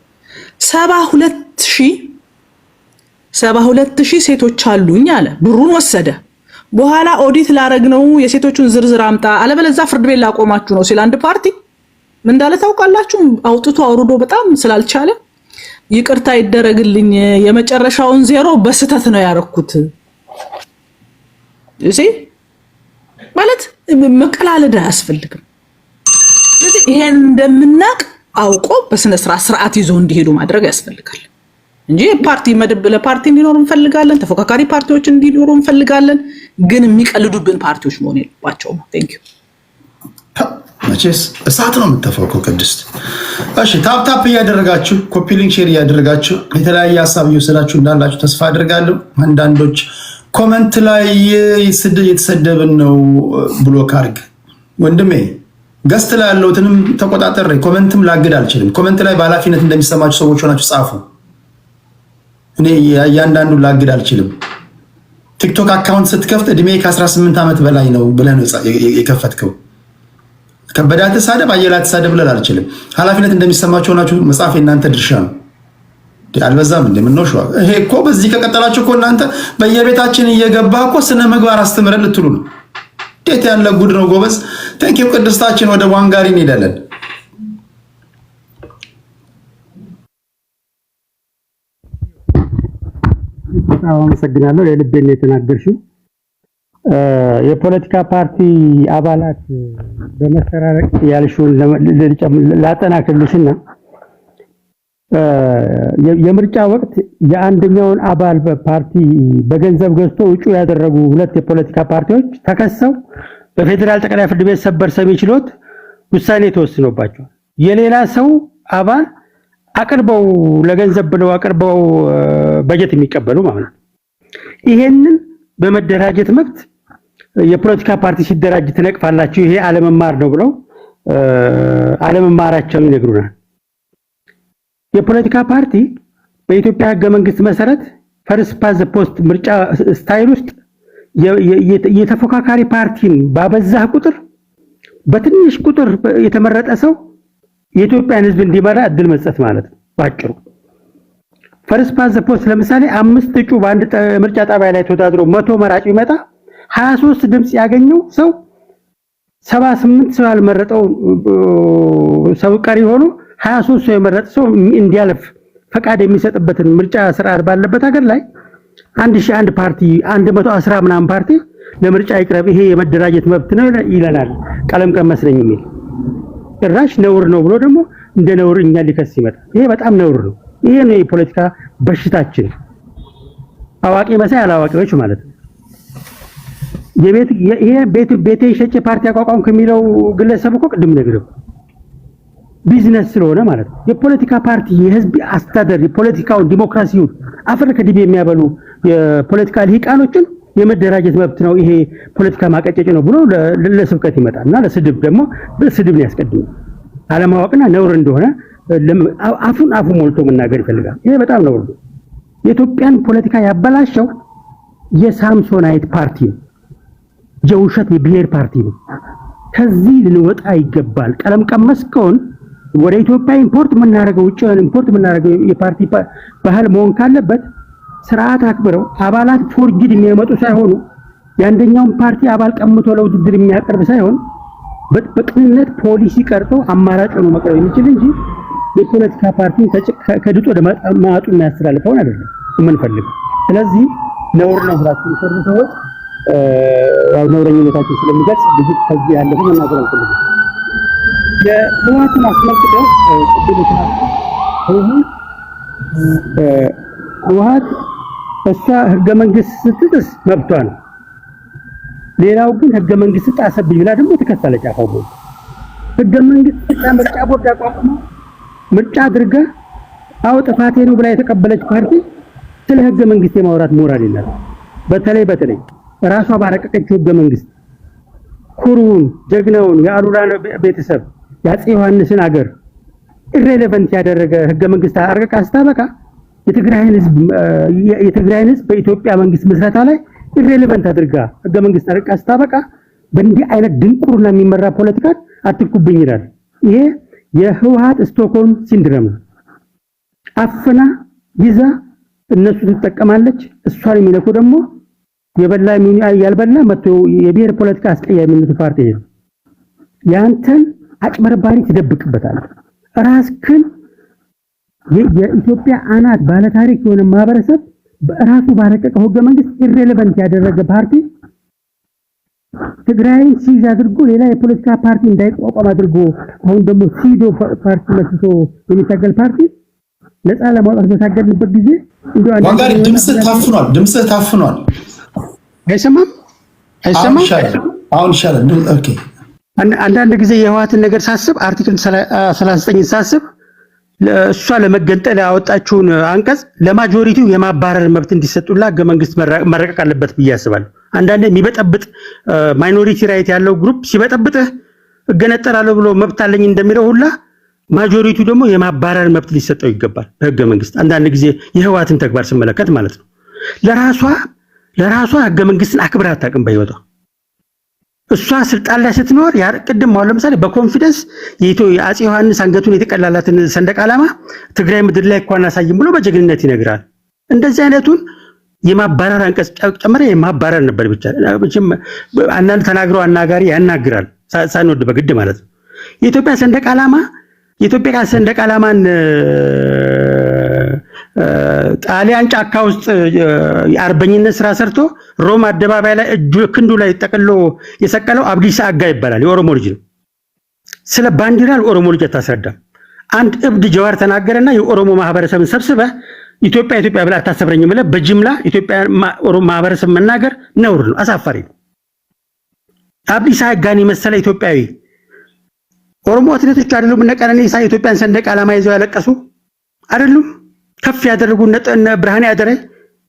72,000 ሴቶች አሉኝ አለ። ብሩን ወሰደ። በኋላ ኦዲት ላረግ ነው የሴቶቹን ዝርዝር አምጣ አለበለዚያ ፍርድ ቤት ላቆማችሁ ነው ሲል አንድ ፓርቲ ምን እንዳለ ታውቃላችሁ? አውጥቶ አውርዶ በጣም ስላልቻለ ይቅርታ ይደረግልኝ የመጨረሻውን ዜሮ በስተት ነው ያረኩት። እሺ ማለት መቀላለድ አያስፈልግም። ስለዚህ ይሄን እንደምናቅ አውቆ በስነ ስርዓት ይዞ እንዲሄዱ ማድረግ ያስፈልጋል እንጂ ፓርቲ መድብ ለፓርቲ እንዲኖር እንፈልጋለን፣ ተፎካካሪ ፓርቲዎች እንዲኖሩ እንፈልጋለን። ግን የሚቀልዱብን ፓርቲዎች መሆን የለባቸውም። ቴንክ ዩ መቼስ እሳት ነው የምትተፈው ቅድስት። እሺ ታፕ እያደረጋችሁ ኮፒ ሊንክ ሼር እያደረጋችሁ የተለያየ ሀሳብ እየወሰዳችሁ እንዳላችሁ ተስፋ አድርጋለሁ። አንዳንዶች ኮመንት ላይ የተሰደብን ነው ብሎክ አድርግ ወንድሜ። ገስት ላይ ያለውትንም ተቆጣጠር። ኮመንትም ላግድ አልችልም። ኮመንት ላይ በኃላፊነት እንደሚሰማችሁ ሰዎች ሆናችሁ ጻፉ። እኔ እያንዳንዱን ላግድ አልችልም። ቲክቶክ አካውንት ስትከፍት እድሜ ከ18 ዓመት በላይ ነው ብለህ ነው የከፈትከው። ከበዳ ተሳደብ አየላ ተሳደብ ብለህ አልችልም። ኃላፊነት እንደሚሰማችሁ ሆናችሁ መጻፍ የእናንተ ድርሻ ነው። አልበዛም እንደምነው ሸዋ። ይሄ እኮ በዚህ ከቀጠላችሁ እኮ እናንተ በየቤታችን እየገባ እኮ ስነ ምግባር አስተምረን ልትሉ ነው። እንዴት ያለ ጉድ ነው ጎበዝ። ቴንኪው ቅድስታችን። ወደ ዋንጋሪ እንሄዳለን። በጣም አመሰግናለሁ። የልቤን የተናገርሽው የፖለቲካ ፓርቲ አባላት በመሰራረቅ ያልሽውን ላጠናክርልሽና የምርጫ ወቅት የአንደኛውን አባል ፓርቲ በገንዘብ ገዝቶ ውጪ ያደረጉ ሁለት የፖለቲካ ፓርቲዎች ተከሰው በፌደራል ጠቅላይ ፍርድ ቤት ሰበር ሰሚ ችሎት ውሳኔ ተወስኖባቸዋል። የሌላ ሰው አባል አቅርበው ለገንዘብ ብለው አቅርበው በጀት የሚቀበሉ ማለት ነው። ይሄንን በመደራጀት መብት የፖለቲካ ፓርቲ ሲደራጅ ትነቅፋላችሁ፣ ይሄ አለመማር ነው ብለው አለመማራቸውን ይነግሩናል። የፖለቲካ ፓርቲ በኢትዮጵያ ሕገ መንግስት መሰረት ፈርስት ፓስ ፖስት ምርጫ ስታይል ውስጥ የተፎካካሪ ፓርቲን ባበዛህ ቁጥር በትንሽ ቁጥር የተመረጠ ሰው የኢትዮጵያን ሕዝብ እንዲመራ እድል መስጠት ማለት ነው ባጭሩ። ፈርስት ፓስ ፖስት ለምሳሌ 5 እጩ በአንድ ምርጫ ጣቢያ ላይ ተወዳድሮ 100 መራጭ ቢመጣ 23 ድምጽ ያገኘው ሰው 78 ሰው ያልመረጠው ሰው ቀሪ ሆኖ 23 ሰው የመረጠ ሰው እንዲያልፍ ፈቃድ የሚሰጥበትን ምርጫ ስርዓት ባለበት ሀገር ላይ 1001 ፓርቲ 110 ምናምን ፓርቲ ለምርጫ ይቅረብ፣ ይሄ የመደራጀት መብት ነው ይለናል። ቀለም ቀመስ ነኝ የሚል ጭራሽ ነውር ነው ብሎ ደግሞ እንደ ነውር እኛ ሊከስ ይመጣል። ይሄ በጣም ነውር ነው። ይሄ ነው የፖለቲካ በሽታችን። አዋቂ መሳይ አላዋቂዎች ማለት ነው። ይሄ ቤት ሸጬ ፓርቲ አቋቋም ከሚለው ግለሰብ እኮ ቅድም ነግሬው ቢዝነስ ስለሆነ ማለት ነው። የፖለቲካ ፓርቲ የህዝብ አስተዳደር የፖለቲካውን ዲሞክራሲውን አፈር ከዲቤ የሚያበሉ የፖለቲካ ልሂቃኖችን የመደራጀት መብት ነው፣ ይሄ ፖለቲካ ማቀጨጭ ነው ብሎ ለስብከት ይመጣልና ለስድብ ደግሞ በስድብን ያስቀድማል። አለማወቅና ነውር እንደሆነ አፉን ሞልቶ መናገር ይፈልጋል። ይሄ በጣም ነውር ነው። የኢትዮጵያን ፖለቲካ ያበላሸው የሳምሶናይት ፓርቲ ነው፣ የውሸት የብሔር ፓርቲ ነው። ከዚህ ልንወጣ ይገባል። ቀለም ቀመስ ከሆን ወደ ኢትዮጵያ ኢምፖርት የምናደርገው ውጭውን ኢምፖርት የምናደርገው የፓርቲ ባህል መሆን ካለበት ስርዓት አክብረው አባላት ፎርጅድ የሚያመጡ ሳይሆኑ የአንደኛውን ፓርቲ አባል ቀምቶ ለውድድር የሚያቀርብ ሳይሆን በቅንነት ፖሊሲ ቀርጦ አማራጭ ሆኖ መቅረብ የሚችል እንጂ የፖለቲካ ፓርቲ ከድጦ ወደ ማጡ የሚያስተላልፈውን አይደለም የምንፈልገው። ስለዚህ ነውር ነው ብላችሁ ሰሩ ሰዎች ያው ነውረኝነታችን ስለሚገልጽ ብዙ ከዚህ ያለፈ መናገር አልፈልግም። የህወሓትን አስመልክቶ ህወሓት እሷ ህገ መንግስት ስትጥስ መብቷ ነው። ሌላው ግን ህገ መንግስት ጣሰብኝ ብላ ደግሞ ተከታለች። አፋው ህገ መንግስት ምርጫ ቦርድ አቋቁማ ምርጫ አድርጋ አው ጥፋቴ ነው ብላ የተቀበለች ፓርቲ ስለ ህገ መንግስት የማውራት ሞራል የላትም። በተለይ ራሷ ባረቀቀችው ህገ መንግስት ኩሩን ጀግናውን የአሉላ ቤተሰብ የአፄ ዮሐንስን ሀገር ኢሬሌቨንት ያደረገ ህገ መንግስት አርቀቃ ስታበቃ የትግራይን ህዝብ በኢትዮጵያ መንግስት መስራታ ላይ ኢሬሌቨንት አድርጋ ህገ መንግስት አርቀቃ ስታበቃ በእንዲህ አይነት ድንቁርና የሚመራ ፖለቲካ አትኩብኝ ይላል። ይሄ የህወሓት ስቶክሆልም ሲንድሮም ነው። አፍና ይዛ እነሱ ትጠቀማለች። እሷን የሚነኩ ደግሞ የበላ ያልበላ መጥቶ የብሔር ፖለቲካ አስቀያሚነቱ ፓርቲ ነው። ያንተን አጭበርባሪ ትደብቅበታለህ። ራስክን የኢትዮጵያ አናት ባለ ታሪክ የሆነ ማህበረሰብ በራሱ ባረቀቀው ህገ መንግስት ኢሬሌቨንት ያደረገ ፓርቲ ትግራይን ሲዝ አድርጎ ሌላ የፖለቲካ ፓርቲ እንዳይቋቋም አድርጎ አሁን ደግሞ ሲዶ ፓርቲ መስርቶ የሚታገል ፓርቲ ነፃ ለማውጣት በታገልንበት ጊዜ ዋንጋሪ ድምጽ ታፍኗል። አይሰማም? አሁን ይሻላል። ኦኬ አንዳንድ ጊዜ የህወሓትን ነገር ሳስብ አርቲክል 39 ሳስብ እሷ ለመገንጠል ያወጣችውን አንቀጽ ለማጆሪቲው የማባረር መብት እንዲሰጡላ ህገ መንግስት መረቀቅ አለበት ብዬ አስባለሁ። አንዳንዴ የሚበጠብጥ ማይኖሪቲ ራይት ያለው ግሩፕ ሲበጠብጥህ እገነጠላለሁ ብሎ መብት አለኝ እንደሚለው ሁላ ማጆሪቲው ደግሞ የማባረር መብት ሊሰጠው ይገባል በህገ መንግስት። አንዳንድ ጊዜ የህወሓትን ተግባር ስመለከት ማለት ነው ለራሷ ህገ መንግስትን አክብራ አታውቅም በህይወቷ። እሷ ስልጣን ላይ ስትኖር ቅድም አሁን ለምሳሌ በኮንፊደንስ የአፄ ዮሐንስ አንገቱን የተቀላላትን ሰንደቅ ዓላማ ትግራይ ምድር ላይ እንኳን አሳይም ብሎ በጀግንነት ይነግራል። እንደዚህ አይነቱን የማባረር አንቀጽ ጨምረ የማባረር ነበር ብቻ። አንዳንድ ተናግረው አናጋሪ ያናግራል ሳንወድ በግድ ማለት ነው። የኢትዮጵያ ሰንደቅ ዓላማን ጣሊያን ጫካ ውስጥ የአርበኝነት ስራ ሰርቶ ሮም አደባባይ ላይ ክንዱ ላይ ተጠቅሎ የሰቀለው አብዲሳ አጋ ይባላል። የኦሮሞ ልጅ ነው። ስለ ባንዲራ ለኦሮሞ ልጅ አታስረዳም። አንድ እብድ ጀዋር ተናገረና የኦሮሞ ማህበረሰብን ሰብስበ ኢትዮጵያ ብላ አታሰብረኝም ብለ በጅምላ ኢትዮጵያ ኦሮሞ ማህበረሰብ መናገር ነውር ነው፣ አሳፋሪ ነው። አብዲሳ አጋን የመሰለ ኢትዮጵያዊ ኦሮሞ አትሌቶች አይደሉም እነ ቀነኒሳ የኢትዮጵያን ሰንደቅ ዓላማ ይዘው ያለቀሱ አይደሉም? ከፍ ያደረጉ እነ ብርሃኔ አደረ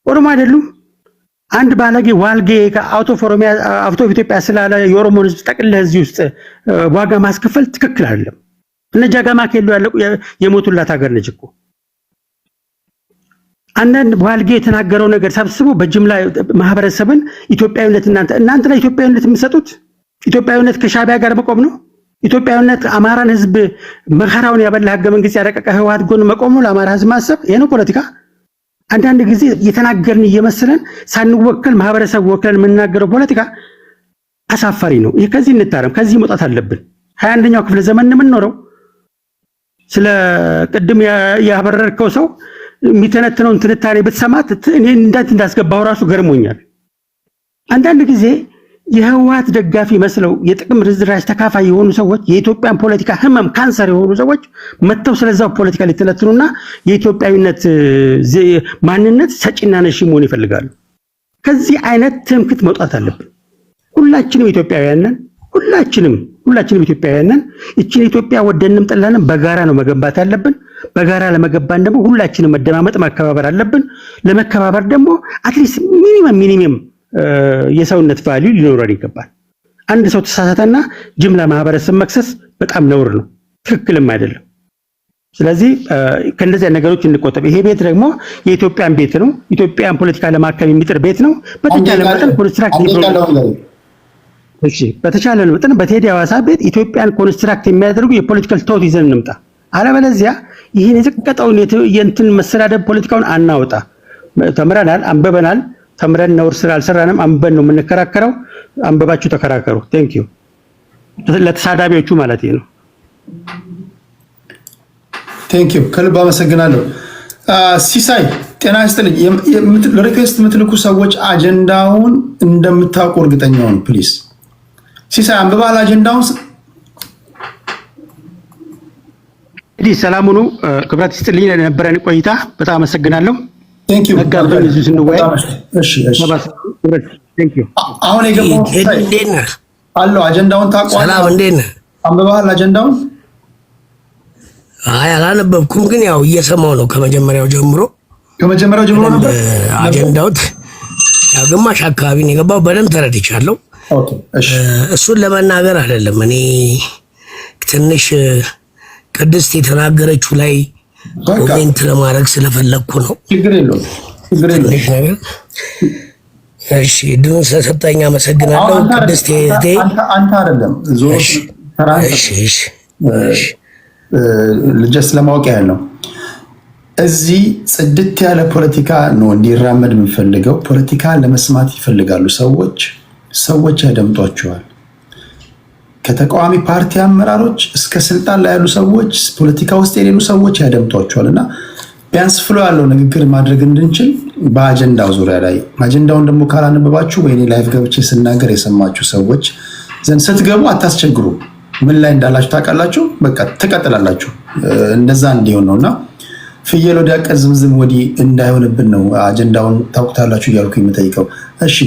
ኦሮሞ አይደሉም? አንድ ባለጌ ዋልጌ ከአውቶ ኦሮሚያ አውቶ ኢትዮጵያ ስላለ የኦሮሞ ህዝብ ጠቅልለህ እዚህ ውስጥ ዋጋ ማስከፈል ትክክል አይደለም። እነ ጃጋማ ኬሎ ያለቁ የሞቱላት ሀገር ነች እኮ። አንዳንድ ዋልጌ የተናገረው ነገር ሰብስቦ በጅምላ ማህበረሰብን ኢትዮጵያዊነት እናንተ ላይ ኢትዮጵያዊነት የምትሰጡት ኢትዮጵያዊነት ከሻቢያ ጋር መቆም ነው። ኢትዮጵያዊነት አማራን ህዝብ መከራውን ያበላ ህገ መንግስት ያረቀቀ ህወሓት ጎን መቆም ነው። ለአማራ ህዝብ ማሰብ ይሄ ነው ፖለቲካ። አንዳንድ ጊዜ እየተናገርን እየመሰለን ሳንወከል ማህበረሰብ ወክለን የምናገረው ፖለቲካ አሳፋሪ ነው። ይሄ ከዚህ እንታረም፣ ከዚህ መውጣት አለብን። 21ኛው ክፍለ ዘመን የምንኖረው ስለ ቅድም ያበረርከው ሰው የሚተነትነውን ትንታኔ ብትሰማት እኔ እንዳስገባው ራሱ ገርሞኛል። አንዳንድ ጊዜ የህወሓት ደጋፊ መስለው የጥቅም ርዝራዥ ተካፋይ የሆኑ ሰዎች የኢትዮጵያን ፖለቲካ ህመም ካንሰር የሆኑ ሰዎች መተው ስለዛው ፖለቲካ ሊተነትኑና የኢትዮጵያዊነት ማንነት ሰጪና ነሺ መሆን ይፈልጋሉ። ከዚህ አይነት ትምክት መውጣት አለብን። ሁላችንም ኢትዮጵያውያን ነን። ሁላችንም ኢትዮጵያውያን ነን። እቺን ኢትዮጵያ ወደንም ጠላንም በጋራ ነው መገንባት ያለብን። በጋራ ለመገንባት ደግሞ ሁላችንም መደማመጥ ማከባበር አለብን። ለመከባበር ደግሞ አትሊስት ሚኒመም የሰውነት ቫልዩ ሊኖረን ይገባል። አንድ ሰው ተሳሳተና ጅምላ ማህበረሰብ መክሰስ በጣም ነውር ነው፣ ትክክልም አይደለም። ስለዚህ ከእንደዚህ ነገሮች እንቆጠብ። ይሄ ቤት ደግሞ የኢትዮጵያን ቤት ነው። ኢትዮጵያን ፖለቲካ ለማከም የሚጥር ቤት ነው። በተቻለ መጠን መጠን በቴዲ ሐዋሳ ቤት ኢትዮጵያን ኮንስትራክት የሚያደርጉ የፖለቲካል ቶት ይዘን እንምጣ። አለበለዚያ ይህን የዘቀጠውን የእንትን መሰዳደብ ፖለቲካውን አናወጣ። ተምረናል፣ አንበበናል። ተምረን ነውር ስራ አልሰራንም፣ አንበን ነው የምንከራከረው። አንበባችሁ ተከራከሩ። ቴንክ ዩ ለተሳዳቢዎቹ ማለት ነው። ቴንክ ዩ ከልብ አመሰግናለሁ። ሲሳይ ጤና ይስጥልኝ። ሪኩዌስት የምትልኩ ሰዎች አጀንዳውን እንደምታውቁ እርግጠኛውን ፕሊዝ። ሲሳይ አንብባል አጀንዳውን። እንግዲህ ሰላም ሁኑ። ክብረት ይስጥልኝ ለነበረን ቆይታ በጣም አመሰግናለሁ። አሁን የገባው አለው አጀንዳውን ታውቀዋለህ? ሰላም እንዴት ነህ? አንብበሃል አጀንዳውን? አይ አላነበብኩም፣ ግን ያው እየሰማው ነው ከመጀመሪያው ጀምሮ ነበር አጀንዳው። ያው ግማሽ አካባቢ ነው የገባው። በደንብ ተረድቻለሁ። እሱን ለመናገር አይደለም እኔ ትንሽ ቅድስት የተናገረችው ላይ ኮሜንት ለማድረግ ስለፈለኩ ነው። ችግር የለውም። እሺ ድሩን ስለሰጠኝ አመሰግናለሁ። ቅድስት እህቴ አንተ አይደለም ዞሮ ልጅስ ለማወቅ ያለው እዚህ ጽድት ያለ ፖለቲካ ነው እንዲራመድ የምንፈልገው። ፖለቲካ ለመስማት ይፈልጋሉ ሰዎች ያደምጧቸዋል። ከተቃዋሚ ፓርቲ አመራሮች እስከ ስልጣን ላይ ያሉ ሰዎች፣ ፖለቲካ ውስጥ የሌሉ ሰዎች ያደምጧቸዋል። እና ቢያንስ ፍሎ ያለው ንግግር ማድረግ እንድንችል በአጀንዳው ዙሪያ ላይ አጀንዳውን ደግሞ ካላነበባችሁ ወይኔ ላይፍ ገብቼ ስናገር የሰማችሁ ሰዎች ዘንድ ስትገቡ አታስቸግሩ። ምን ላይ እንዳላችሁ ታውቃላችሁ። በቃ ትቀጥላላችሁ። እንደዛ እንዲሆን ነውና ፍየል ወዲያ ቀዝምዝም ወዲህ እንዳይሆንብን ነው አጀንዳውን ታውቁታላችሁ እያልኩ የምጠይቀው። እሺ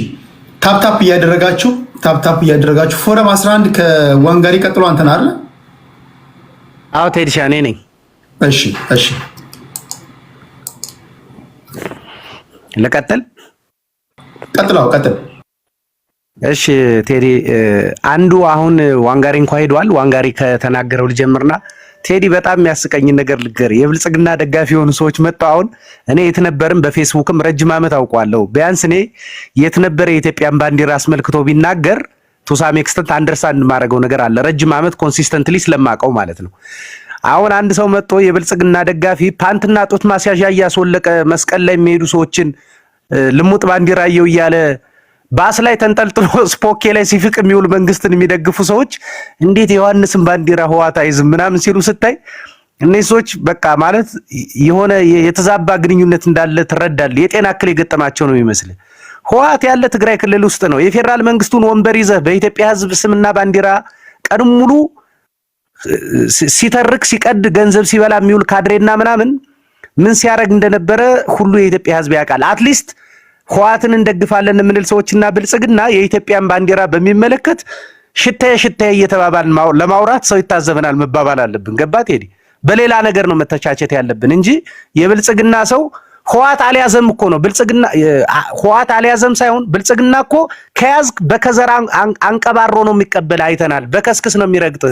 ታፕታፕ እያደረጋችሁ ታፕ እያደረጋችሁ ፎረም 11 ከዋንጋሪ ቀጥሎ አንተና አይደል? አዎ ቴዲሻ እኔ ነኝ። እሺ ልቀጥል? ቀጥል። እሺ ቴዲ፣ አንዱ አሁን ዋንጋሪ እንኳን ሄዷል። ዋንጋሪ ከተናገረው ልጀምርና ቴዲ በጣም የሚያስቀኝ ነገር ልገር። የብልጽግና ደጋፊ የሆኑ ሰዎች መጣው። አሁን እኔ የትነበርም በፌስቡክም ረጅም ዓመት አውቀዋለሁ። ቢያንስ እኔ የትነበር የኢትዮጵያን ባንዲራ አስመልክቶ ቢናገር ቱ ሳም ኤክስተንት አንደርስታንድ ማድረገው ነገር አለ። ረጅም ዓመት ኮንሲስተንትሊ ስለማቀው ማለት ነው። አሁን አንድ ሰው መጥቶ የብልጽግና ደጋፊ ፓንትና ጡት ማስያዣ እያስወለቀ መስቀል ላይ የሚሄዱ ሰዎችን ልሙጥ ባንዲራ እየው እያለ ባስ ላይ ተንጠልጥሎ ስፖኬ ላይ ሲፍቅ የሚውል መንግስትን የሚደግፉ ሰዎች እንዴት የዮሐንስን ባንዲራ ህዋት አይዝም ምናምን ሲሉ ስታይ እነዚህ ሰዎች በቃ ማለት የሆነ የተዛባ ግንኙነት እንዳለ ትረዳለህ። የጤና እክል የገጠማቸው ነው የሚመስል። ህዋት ያለ ትግራይ ክልል ውስጥ ነው። የፌደራል መንግስቱን ወንበር ይዘህ በኢትዮጵያ ህዝብ ስምና ባንዲራ ቀን ሙሉ ሲተርክ ሲቀድ ገንዘብ ሲበላ የሚውል ካድሬና ምናምን ምን ሲያደርግ እንደነበረ ሁሉ የኢትዮጵያ ህዝብ ያውቃል። አትሊስት ህዋትን እንደግፋለን የምንል ሰዎችና ብልጽግና የኢትዮጵያን ባንዲራ በሚመለከት ሽታዬ እየተባባልን ለማውራት ሰው ይታዘበናል መባባል አለብን። ገባት ሄዲ በሌላ ነገር ነው መተቻቸት ያለብን እንጂ የብልጽግና ሰው ህዋት አልያዘም እኮ ነው። ብልጽግና ህዋት አልያዘም ሳይሆን ብልጽግና እኮ ከያዝክ በከዘራ አንቀባሮ ነው የሚቀበል። አይተናል። በከስክስ ነው የሚረግጥ።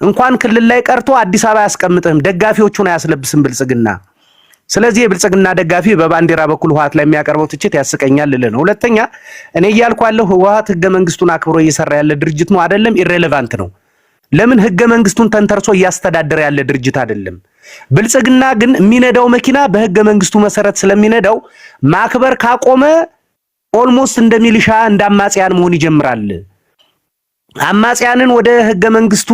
እንኳን ክልል ላይ ቀርቶ አዲስ አበባ ያስቀምጥህም ደጋፊዎቹን አያስለብስም ብልጽግና። ስለዚህ የብልጽግና ደጋፊ በባንዲራ በኩል ህዋት ላይ የሚያቀርበው ትችት ያስቀኛል ልልህ ነው። ሁለተኛ እኔ እያልኩ ያለው ህዋት ህገ መንግስቱን አክብሮ እየሰራ ያለ ድርጅት ነው አይደለም፣ ኢሬሌቫንት ነው። ለምን ህገ መንግስቱን ተንተርሶ እያስተዳደረ ያለ ድርጅት አይደለም። ብልጽግና ግን የሚነዳው መኪና በህገ መንግስቱ መሰረት ስለሚነዳው ማክበር ካቆመ ኦልሞስት እንደሚሊሻ እንዳማጽያን መሆን ይጀምራል። አማጽያንን ወደ ህገ መንግስቱ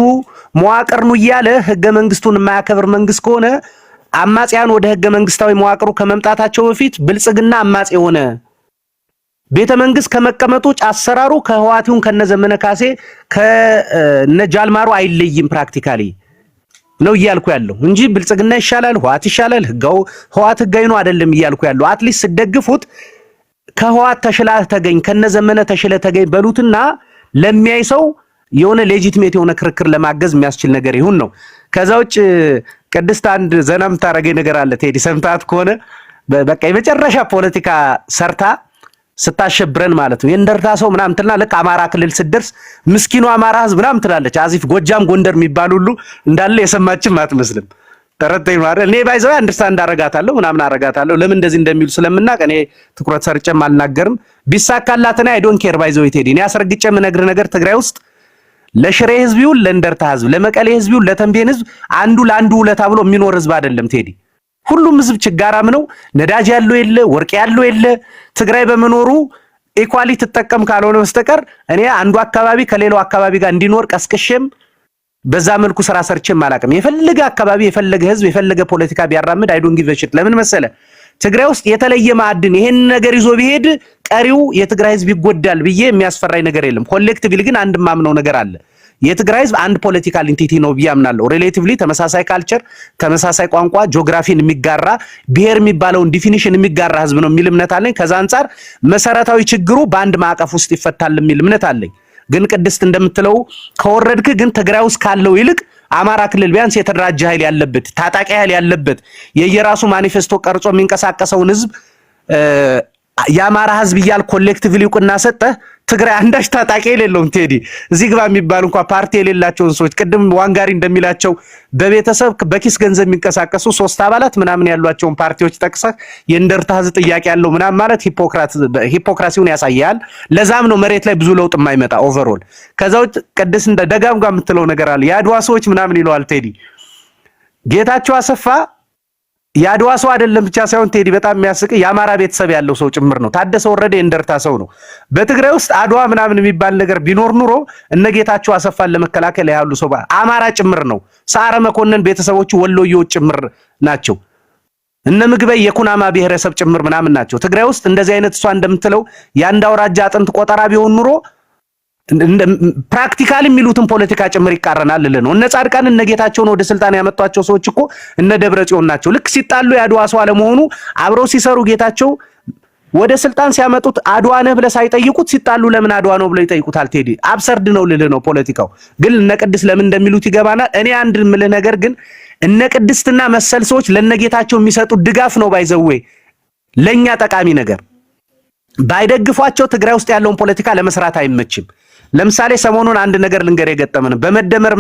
መዋቅር ነው እያለ ህገ መንግስቱን የማያከብር መንግስት ከሆነ አማጽያን ወደ ህገ መንግስታዊ መዋቅሩ ከመምጣታቸው በፊት ብልጽግና አማጽ የሆነ ቤተ መንግስት ከመቀመጡ አሰራሩ ከህዋቲውን ከነዘመነ ካሴ ከነጃልማሩ አይለይም ፕራክቲካሊ ነው እያልኩ ያለው እንጂ ብልጽግና ይሻላል ህዋት ይሻላል ህዋት ህጋዊ ነው አይደለም እያልኩ ያለው። አትሊስት ስደግፉት ከህዋት ተሽላ ተገኝ ከነዘመነ ተሽለ ተገኝ በሉትና ለሚያይ ሰው የሆነ ሌጂቲሜት የሆነ ክርክር ለማገዝ የሚያስችል ነገር ይሁን ነው። ከዛ ውጭ ቅድስት አንድ ዘናም ታረገኝ ነገር አለ ቴዲ ሰምታት ከሆነ በቃ የመጨረሻ ፖለቲካ ሰርታ ስታሸብረን ማለት ነው። የእንደርታ ሰው ምናምን ትልና ለካ አማራ ክልል ስደርስ ምስኪኑ አማራ ህዝብ ምናምን ትላለች። አዚፍ ጎጃም ጎንደር የሚባል ሁሉ እንዳለ የሰማችም አትመስልም። ተረተኝ ማለት እኔ ባይዘው አንደርስታንድ አረጋታለሁ ምናምን አረጋታለሁ። ለምን እንደዚህ እንደሚሉ ስለምናቅ እኔ ትኩረት ሰርጨም አልናገርም። ቢሳካላትና አይ ዶንት ኬር ባይዘው ቴዲ እኔ አስረግጬ የምነግር ነገር ትግራይ ውስጥ ለሽሬ ህዝብ ይሁን ለእንደርታ ህዝብ ለመቀሌ ህዝብ ይሁን ለተንቤን ህዝብ አንዱ ለአንዱ ውለታ ብሎ የሚኖር ህዝብ አይደለም ቴዲ። ሁሉም ህዝብ ችጋራም ነው። ነዳጅ ያለው የለ ወርቅ ያለው የለ ትግራይ በመኖሩ ኢኳሊ ተጠቀም ካልሆነ በስተቀር እኔ አንዱ አካባቢ ከሌላው አካባቢ ጋር እንዲኖር ቀስቅሼም በዛ መልኩ ስራ ሰርቼም አላቅም። የፈለገ አካባቢ የፈለገ ህዝብ የፈለገ ፖለቲካ ቢያራምድ አይ ዶንት ጊቭ አ ሺት። ለምን መሰለ ትግራይ ውስጥ የተለየ ማዕድን ይሄን ነገር ይዞ ቢሄድ ቀሪው የትግራይ ህዝብ ይጎዳል ብዬ የሚያስፈራኝ ነገር የለም። ኮሌክቲቭሊ ግን አንድ ማምነው ነገር አለ። የትግራይ ህዝብ አንድ ፖለቲካል ኢንቲቲ ነው ብዬ አምናለሁ። ሪሌቲቭሊ ተመሳሳይ ካልቸር፣ ተመሳሳይ ቋንቋ፣ ጂኦግራፊን የሚጋራ ብሔር የሚባለውን ዲፊኒሽን የሚጋራ ህዝብ ነው የሚል እምነት አለኝ። ከዛ አንፃር መሰረታዊ ችግሩ በአንድ ማዕቀፍ ውስጥ ይፈታል የሚል እምነት አለኝ። ግን ቅድስት እንደምትለው ከወረድክ ግን ትግራይ ውስጥ ካለው ይልቅ አማራ ክልል ቢያንስ የተደራጀ ኃይል ያለበት ታጣቂ ኃይል ያለበት የየራሱ ማኒፌስቶ ቀርጾ የሚንቀሳቀሰውን ህዝብ የአማራ ህዝብ ይያል ኮሌክቲቭሊ እውቅና ሰጠ። ትግራይ አንዳች ታጣቂ የሌለውም ቴዲ እዚህ ግባ የሚባል እንኳን ፓርቲ የሌላቸውን ሰዎች ቅድም ዋንጋሪ እንደሚላቸው በቤተሰብ በኪስ ገንዘብ የሚንቀሳቀሱ 3 አባላት ምናምን ያሏቸውን ፓርቲዎች ጠቅሰህ የእንደርታ ህዝብ ጥያቄ ያለው ምናምን ማለት ሂፖክራሲውን ያሳያል። ለዛም ነው መሬት ላይ ብዙ ለውጥ የማይመጣ ኦቨርኦል። ከዛው ቅድስ እንደ ደጋም ጋር የምትለው ነገር አለ። የአድዋ ሰዎች ምናምን ይለዋል ቴዲ ጌታቸው አሰፋ ያድዋ ሰው አይደለም ብቻ ሳይሆን ቴዲ በጣም የሚያስቅ የአማራ ቤተሰብ ያለው ሰው ጭምር ነው። ታደሰ ወረደ የእንደርታ ሰው ነው። በትግራይ ውስጥ አድዋ ምናምን የሚባል ነገር ቢኖር ኑሮ እነጌታቸው አሰፋን ለመከላከል ያሉ ሰው አማራ ጭምር ነው። ሰዓረ መኮንን ቤተሰቦቹ ወሎዮች ጭምር ናቸው። እነ ምግበይ የኩናማ ብሔረሰብ ጭምር ምናምን ናቸው። ትግራይ ውስጥ እንደዚህ አይነት እሷ እንደምትለው የአንድ አውራጃ አጥንት ቆጠራ ቢሆን ኑሮ ፕራክቲካሊ የሚሉትን ፖለቲካ ጭምር ይቃረናል ልለ ነው። እነ ጻድቃን እነ ጌታቸውን ወደ ስልጣን ያመጧቸው ሰዎች እኮ እነ ደብረጽዮን ናቸው። ልክ ሲጣሉ ያድዋ ሰው አለመሆኑ አብረው ሲሰሩ ጌታቸው ወደ ስልጣን ሲያመጡት አድዋ ነህ ብለህ ሳይጠይቁት ሲጣሉ ለምን አድዋ ነው ብለው ይጠይቁታል። ቴዲ አብሰርድ ነው ልልህ ነው ፖለቲካው። ግን እነ ቅድስት ለምን እንደሚሉት ይገባናል። እኔ አንድ ምልህ ነገር ግን እነ ቅድስትና መሰል ሰዎች ለነጌታቸው የሚሰጡት ድጋፍ ነው ባይዘዌ ለኛ ጠቃሚ ነገር። ባይደግፏቸው ትግራይ ውስጥ ያለውን ፖለቲካ ለመስራት አይመችም። ለምሳሌ ሰሞኑን አንድ ነገር ልንገር የገጠመን በመደመር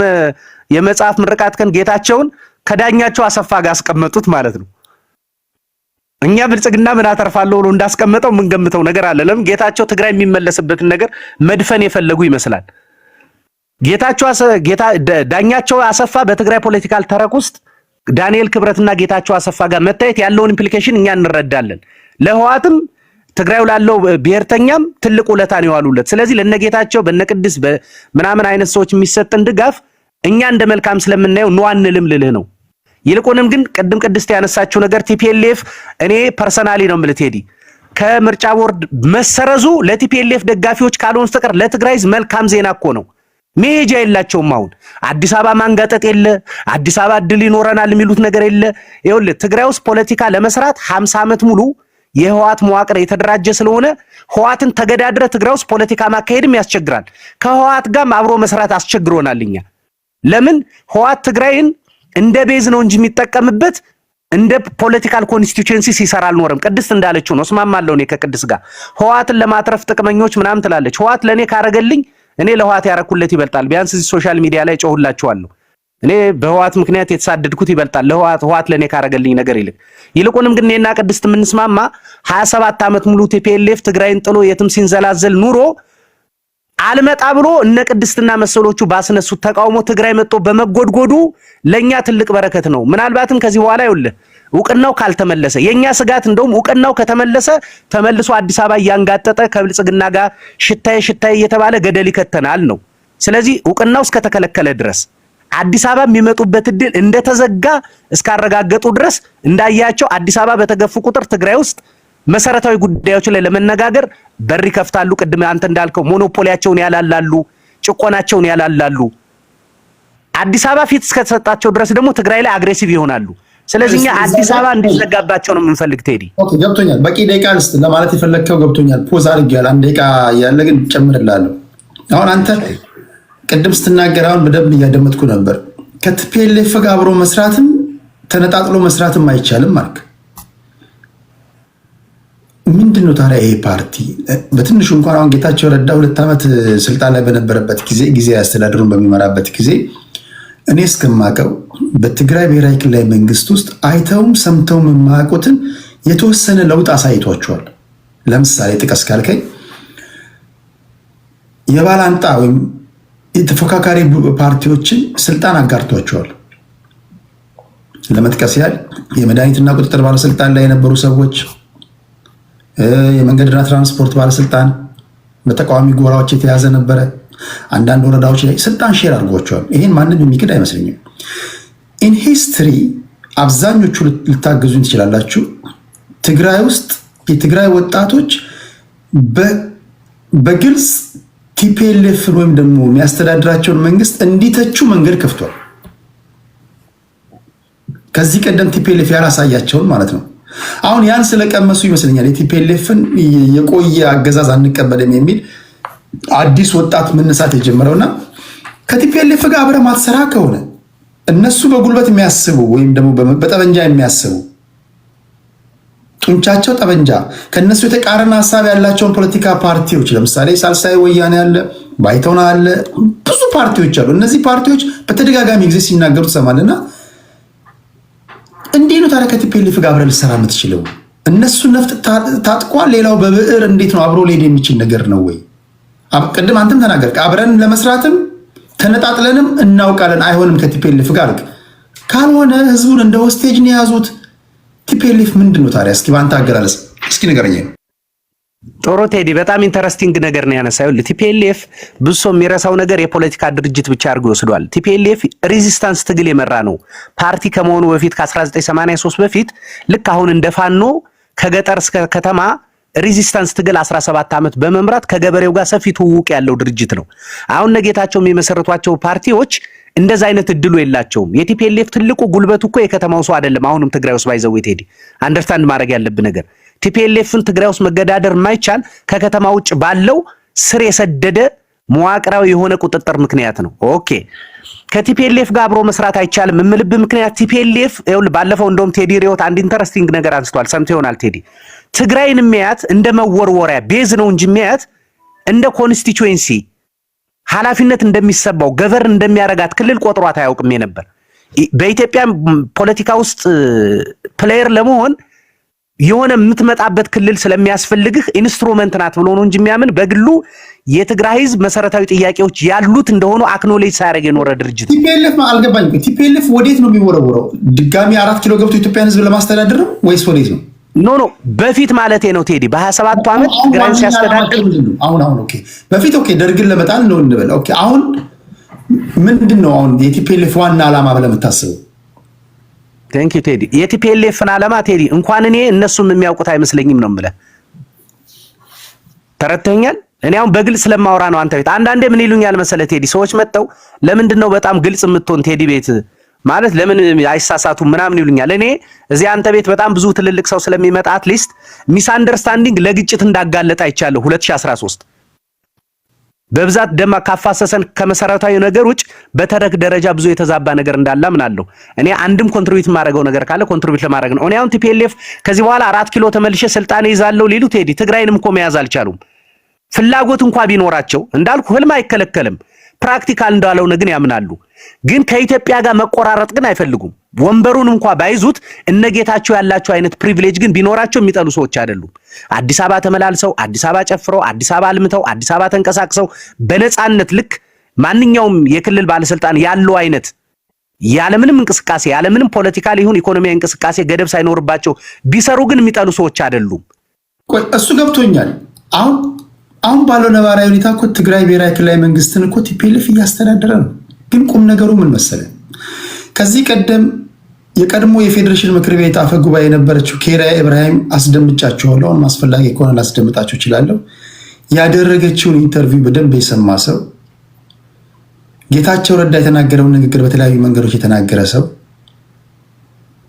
የመጽሐፍ ምርቃት ቀን ጌታቸውን ከዳኛቸው አሰፋ ጋር አስቀመጡት ማለት ነው። እኛ ብልጽግና ምን አተርፋለሁ ብሎ እንዳስቀመጠው ምን ገምተው ነገር አለ። ለምን ጌታቸው ትግራይ የሚመለስበትን ነገር መድፈን የፈለጉ ይመስላል። ዳኛቸው አሰፋ በትግራይ ፖለቲካል ተረክ ውስጥ ዳንኤል ክብረትና ጌታቸው አሰፋ ጋር መታየት ያለውን ኢምፕሊኬሽን እኛ እንረዳለን። ለህዋትም ትግራዩ ላለው ብሔርተኛም ትልቅ ውለታን ይዋሉለት። ስለዚህ ለነጌታቸው በነቅድስ በምናምን አይነት ሰዎች የሚሰጥን ድጋፍ እኛ እንደ መልካም ስለምናየው ነው አንልም ልልህ ነው። ይልቁንም ግን ቅድም ቅድስት ያነሳችው ነገር ቲፒኤልኤፍ እኔ ፐርሰናሊ ነው የምልህ ቴዲ ከምርጫ ቦርድ መሰረዙ ለቲፒኤልኤፍ ደጋፊዎች ካልሆነ በስተቀር ለትግራይ መልካም ዜና እኮ ነው። መሄጃ የላቸውም። አሁን አዲስ አበባ ማንጋጠጥ የለ፣ አዲስ አበባ ድል ይኖረናል የሚሉት ነገር የለ። ይኸውልህ ትግራይ ውስጥ ፖለቲካ ለመስራት 50 ዓመት ሙሉ የህዋት መዋቅር የተደራጀ ስለሆነ ህዋትን ተገዳድረ ትግራይ ውስጥ ፖለቲካ ማካሄድም ያስቸግራል። ከህዋት ጋርም አብሮ መስራት አስቸግሮናል። እኛ ለምን ህዋት ትግራይን እንደ ቤዝ ነው እንጂ የሚጠቀምበት እንደ ፖለቲካል ኮንስቲቱዌንሲ ሲሰራ አልኖርም። ቅድስት እንዳለችው ነው እስማማለሁ። እኔ ከቅድስት ጋር ህዋትን ለማትረፍ ጥቅመኞች ምናምን ትላለች። ህዋት ለኔ ካረገልኝ እኔ ለህዋት ያረኩለት ይበልጣል። ቢያንስ እዚህ ሶሻል ሚዲያ ላይ ጮህላችኋለሁ። እኔ በህዋት ምክንያት የተሳደድኩት ይበልጣል ለህዋት ለኔ ካረገልኝ ነገር ይልቁንም ግን እኔና ቅድስት የምንስማማ 27 ዓመት ሙሉ ቲፒኤልኤፍ ትግራይን ጥሎ የትም ሲንዘላዘል ኑሮ አልመጣ ብሎ እነ ቅድስትና መሰሎቹ ባስነሱት ተቃውሞ ትግራይ መጥቶ በመጎድጎዱ ለኛ ትልቅ በረከት ነው። ምናልባትም ከዚህ በኋላ ይኸውልህ እውቅናው ካልተመለሰ የኛ ስጋት እንደውም እውቅናው ከተመለሰ ተመልሶ አዲስ አበባ እያንጋጠጠ ከብልጽግና ጋር ሽታዬ እየተባለ ገደል ይከተናል ነው። ስለዚህ እውቅናው እስከተከለከለ ድረስ አዲስ አበባ የሚመጡበት እድል እንደተዘጋ እስካረጋገጡ ድረስ እንዳያቸው አዲስ አበባ በተገፉ ቁጥር ትግራይ ውስጥ መሰረታዊ ጉዳዮች ላይ ለመነጋገር በር ይከፍታሉ። ቅድም አንተ እንዳልከው ሞኖፖሊያቸውን ያላላሉ፣ ጭቆናቸውን ያላላሉ። አዲስ አበባ ፊት እስከተሰጣቸው ድረስ ደግሞ ትግራይ ላይ አግሬሲቭ ይሆናሉ። ስለዚህ እኛ አዲስ አበባ እንዲዘጋባቸው ነው የምንፈልግ። ቴዲ ኦኬ፣ ገብቶኛል። በቂ ደቂቃ ልስጥ ለማለት የፈለግከው ገብቶኛል። ፖዝ አድርጌያለሁ። አንድ ደቂቃ ያለ ግን ጨምርላለሁ። አሁን አንተ ቅድም ስትናገር አሁን በደንብ እያደመጥኩ ነበር። ከቲፒኤልኤፍ ጋር አብሮ መስራትም ተነጣጥሎ መስራትም አይቻልም ማለት ምንድነው ታዲያ? ይሄ ፓርቲ በትንሹ እንኳን አሁን ጌታቸው ረዳ 2 ዓመት ስልጣን ላይ በነበረበት ጊዜ አስተዳደሩን በሚመራበት ጊዜ እኔ እስከማውቀው በትግራይ ብሔራዊ ክልላዊ መንግስት ውስጥ አይተውም ሰምተውም የማያውቁትን የተወሰነ ለውጥ አሳይቷቸዋል። ለምሳሌ ጥቀስ ካልከኝ የባላንጣ ወይም የተፎካካሪ ፓርቲዎችን ስልጣን አጋርቷቸዋል። ለመጥቀስ ያህል የመድኃኒትና ቁጥጥር ባለስልጣን ላይ የነበሩ ሰዎች፣ የመንገድና ትራንስፖርት ባለስልጣን በተቃዋሚ ጎራዎች የተያዘ ነበረ። አንዳንድ ወረዳዎች ላይ ስልጣን ሼር አድርጓቸዋል። ይሄን ማንም የሚክድ አይመስለኝም። ኢን ሂስትሪ አብዛኞቹ ልታገዙኝ ትችላላችሁ። ትግራይ ውስጥ የትግራይ ወጣቶች በግልጽ ቲፒኤልኤፍን ወይም ደግሞ የሚያስተዳድራቸውን መንግስት እንዲተቹ መንገድ ከፍቷል። ከዚህ ቀደም ቲፒኤልኤፍ ያላሳያቸውን ማለት ነው። አሁን ያን ስለቀመሱ ይመስለኛል የቲፒኤልኤፍን የቆየ አገዛዝ አንቀበልም የሚል አዲስ ወጣት መነሳት የጀመረውና ከቲፒኤልኤፍ ጋር አብረህ ማትሰራ ከሆነ እነሱ በጉልበት የሚያስቡ ወይም ደግሞ በጠበንጃ የሚያስቡ ጡንቻቸው ጠበንጃ ከነሱ የተቃረነ ሀሳብ ያላቸውን ፖለቲካ ፓርቲዎች ለምሳሌ ሳልሳይ ወያኔ አለ፣ ባይቶና አለ፣ ብዙ ፓርቲዎች አሉ። እነዚህ ፓርቲዎች በተደጋጋሚ ጊዜ ሲናገሩ ትሰማልና እንዴት ነው ታዲያ ከቲፒኤልኤፍ ጋር አብረህ ልትሰራ የምትችለው? እነሱ ነፍጥ ታጥቋል፣ ሌላው በብዕር እንዴት ነው አብሮ ሊሄድ የሚችል ነገር ነው ወይ? ቅድም አንተም ተናገርክ፣ አብረን ለመስራትም ተነጣጥለንም እናውቃለን። አይሆንም ከቲፒኤልኤፍ ጋር ካልሆነ ህዝቡን እንደ ሆስቴጅ ነው የያዙት። ቲፒኤልኤፍ ምንድን ነው ታዲያ? እስኪ በአንተ አገላለጽ እስኪ ንገረኝ። ጦሮ ቴዲ በጣም ኢንተረስቲንግ ነገር ነው ያነሳው። ቲፒኤልኤፍ ብዙ ሰው የሚረሳው ነገር የፖለቲካ ድርጅት ብቻ አድርጎ ይወስዷል። ቲፒኤልኤፍ ሬዚስታንስ ትግል የመራ ነው ፓርቲ ከመሆኑ በፊት ከ1983 በፊት ልክ አሁን እንደ ፋኖ ከገጠር እስከ ከተማ ሬዚስታንስ ትግል 17 ዓመት በመምራት ከገበሬው ጋር ሰፊ ትውውቅ ያለው ድርጅት ነው። አሁን ነገታቸው የሚመሰርቷቸው ፓርቲዎች እንደዛ አይነት እድሉ የላቸውም። የቲፒኤልኤፍ ትልቁ ጉልበቱ እኮ የከተማው ሰው አይደለም። አሁንም ትግራይ ውስጥ ባይዘው ቴዲ አንደርስታንድ ማድረግ ያለብን ነገር ቲፒኤልኤፍን ትግራይ ውስጥ መገዳደር የማይቻል ከከተማ ውጭ ባለው ስር የሰደደ መዋቅራዊ የሆነ ቁጥጥር ምክንያት ነው። ኦኬ ከቲፒኤልኤፍ ጋር አብሮ መስራት አይቻልም የምልብ ምክንያት ቲፒኤልኤፍ ይኸውልህ፣ ባለፈው እንደውም ቴዲ ሪዮት አንድ ኢንተረስቲንግ ነገር አንስቷል። ሰምተህ ይሆናል ቴዲ። ትግራይን የሚያያት እንደ መወርወሪያ ቤዝ ነው እንጂ የሚያያት እንደ ኮንስቲቹዌንሲ ኃላፊነት እንደሚሰባው ገቨርን እንደሚያረጋት ክልል ቆጥሯት አያውቅም ነበር። በኢትዮጵያ ፖለቲካ ውስጥ ፕሌየር ለመሆን የሆነ የምትመጣበት ክልል ስለሚያስፈልግህ ኢንስትሩመንት ናት ብሎ ነው እንጂ የሚያምን በግሉ የትግራይ ህዝብ መሰረታዊ ጥያቄዎች ያሉት እንደሆኑ አክኖሌጅ ሳያደርግ የኖረ ድርጅት። ቲፒኤልኤፍ አልገባኝም። ቲፒኤልኤፍ ወዴት ነው የሚወረወረው? ድጋሚ 4 ኪሎ ገብቶ ኢትዮጵያን ህዝብ ለማስተዳደር ነው ወይስ ወዴት ነው? ኖ በፊት ማለቴ ነው ቴዲ በ27 ዓመት ትግራይን ሲያስተዳድር አሁን ኦኬ በፊት ኦኬ ደርግን ለመጣል ነው እንበል። ኦኬ አሁን ምንድነው አሁን የቲፒኤልኤፍ ዋና ዓላማ ብለህ የምታስበው? ቴንክ ዩ ቴዲ። የቲፒኤልኤፍን ዓላማ ቴዲ እንኳን እኔ እነሱም የሚያውቁት አይመስለኝም ነው የምልህ። ተረድተኛል? እኔ አሁን በግልጽ ስለማወራ ነው። አንተ ቤት አንዳንዴ ምን ይሉኛል መሰለ ቴዲ፣ ሰዎች መጣው ለምንድን ነው በጣም ግልጽ የምትሆን ቴዲ ቤት ማለት ለምን አይሳሳቱም ምናምን ይሉኛል። እኔ እዚህ አንተ ቤት በጣም ብዙ ትልልቅ ሰው ስለሚመጣ አትሊስት ሚስ አንደርስታንዲንግ ለግጭት እንዳጋለጠ አይቻለሁ 2013 በብዛት ደም ካፋሰሰን ከመሰረታዊ ነገር ውጭ በተረክ ደረጃ ብዙ የተዛባ ነገር እንዳለ ምናለው። እኔ አንድም ኮንትሪቢዩት ማድረገው ነገር ካለ ኮንትሪቢዩት ለማድረግ ነው። እኔ አሁን ቲፒኤልኤፍ ከዚህ በኋላ 4 ኪሎ ተመልሼ ስልጣን ይዛለው ሊሉ ቴዲ ትግራይንም እኮ መያዝ አልቻሉም። ፍላጎት እንኳን ቢኖራቸው እንዳልኩ ህልም አይከለከልም። ፕራክቲካል እንዳለው ግን ያምናሉ። ግን ከኢትዮጵያ ጋር መቆራረጥ ግን አይፈልጉም። ወንበሩን እንኳን ባይዙት እነጌታቸው ያላቸው አይነት ፕሪቪሌጅ ግን ቢኖራቸው የሚጠሉ ሰዎች አይደሉም። አዲስ አበባ ተመላልሰው፣ አዲስ አበባ ጨፍረው፣ አዲስ አበባ አልምተው፣ አዲስ አበባ ተንቀሳቅሰው በነፃነት ልክ ማንኛውም የክልል ባለስልጣን ያለው አይነት ያለምንም እንቅስቃሴ ያለምንም ፖለቲካል ይሁን ኢኮኖሚያዊ እንቅስቃሴ ገደብ ሳይኖርባቸው ቢሰሩ ግን የሚጠሉ ሰዎች አይደሉም። እሱ ገብቶኛል። አሁን ባለው ነባራዊ ሁኔታ እኮ ትግራይ ብሔራዊ ክልላዊ መንግስትን እኮ ቲፒኤልኤፍ እያስተዳደረ ነው። ግን ቁም ነገሩ ምን መሰለ? ከዚህ ቀደም የቀድሞ የፌዴሬሽን ምክር ቤት አፈ ጉባኤ የነበረችው ኬሪያ ኢብራሂም አስደምጫቸዋለሁ። አሁን አስፈላጊ ከሆነ ላስደምጣቸው እችላለሁ። ያደረገችውን ኢንተርቪው በደንብ የሰማ ሰው፣ ጌታቸው ረዳ የተናገረውን ንግግር በተለያዩ መንገዶች የተናገረ ሰው፣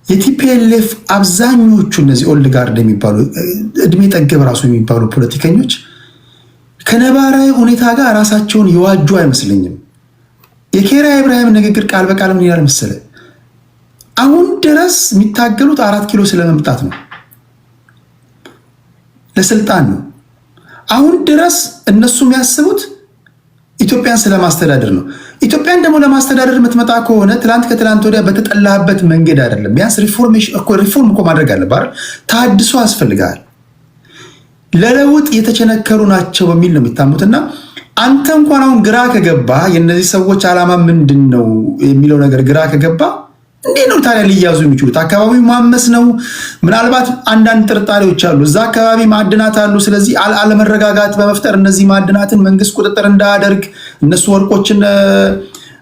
የቲፒኤልኤፍ አብዛኞቹ እነዚህ ኦልድ ጋርድ የሚባሉ እድሜ ጠገብ ራሱ የሚባሉ ፖለቲከኞች ከነባራዊ ሁኔታ ጋር ራሳቸውን የዋጁ አይመስለኝም። የኬሪያ ኢብራሂም ንግግር ቃል በቃል ምን ይላል መሰለ? አሁን ድረስ የሚታገሉት 4 ኪሎ ስለመምጣት ነው፣ ለስልጣን ነው። አሁን ድረስ እነሱ የሚያስቡት ኢትዮጵያን ስለማስተዳደር ነው። ኢትዮጵያን ደግሞ ለማስተዳደር የምትመጣ ከሆነ ትላንት ከትላንት ወዲያ በተጠላህበት መንገድ አይደለም። ቢያንስ ሪፎርም እኮ ማድረግ አለብህ አይደል? ተሐድሶ ያስፈልጋል። ለለውጥ የተቸነከሩ ናቸው በሚል ነው የሚታሙትና አንተ እንኳን አሁን ግራ ከገባ የነዚህ ሰዎች ዓላማ ምንድን ነው የሚለው ነገር ግራ ከገባ እንዴት ነው ታዲያ ሊያዙ የሚችሉት? አካባቢው ማመስ ነው። ምናልባት አንዳንድ ጥርጣሬዎች አሉ። እዛ አካባቢ ማዕድናት አሉ። ስለዚህ አለመረጋጋት በመፍጠር እነዚህ ማዕድናትን መንግስት ቁጥጥር እንዳያደርግ እነሱ ወርቆችን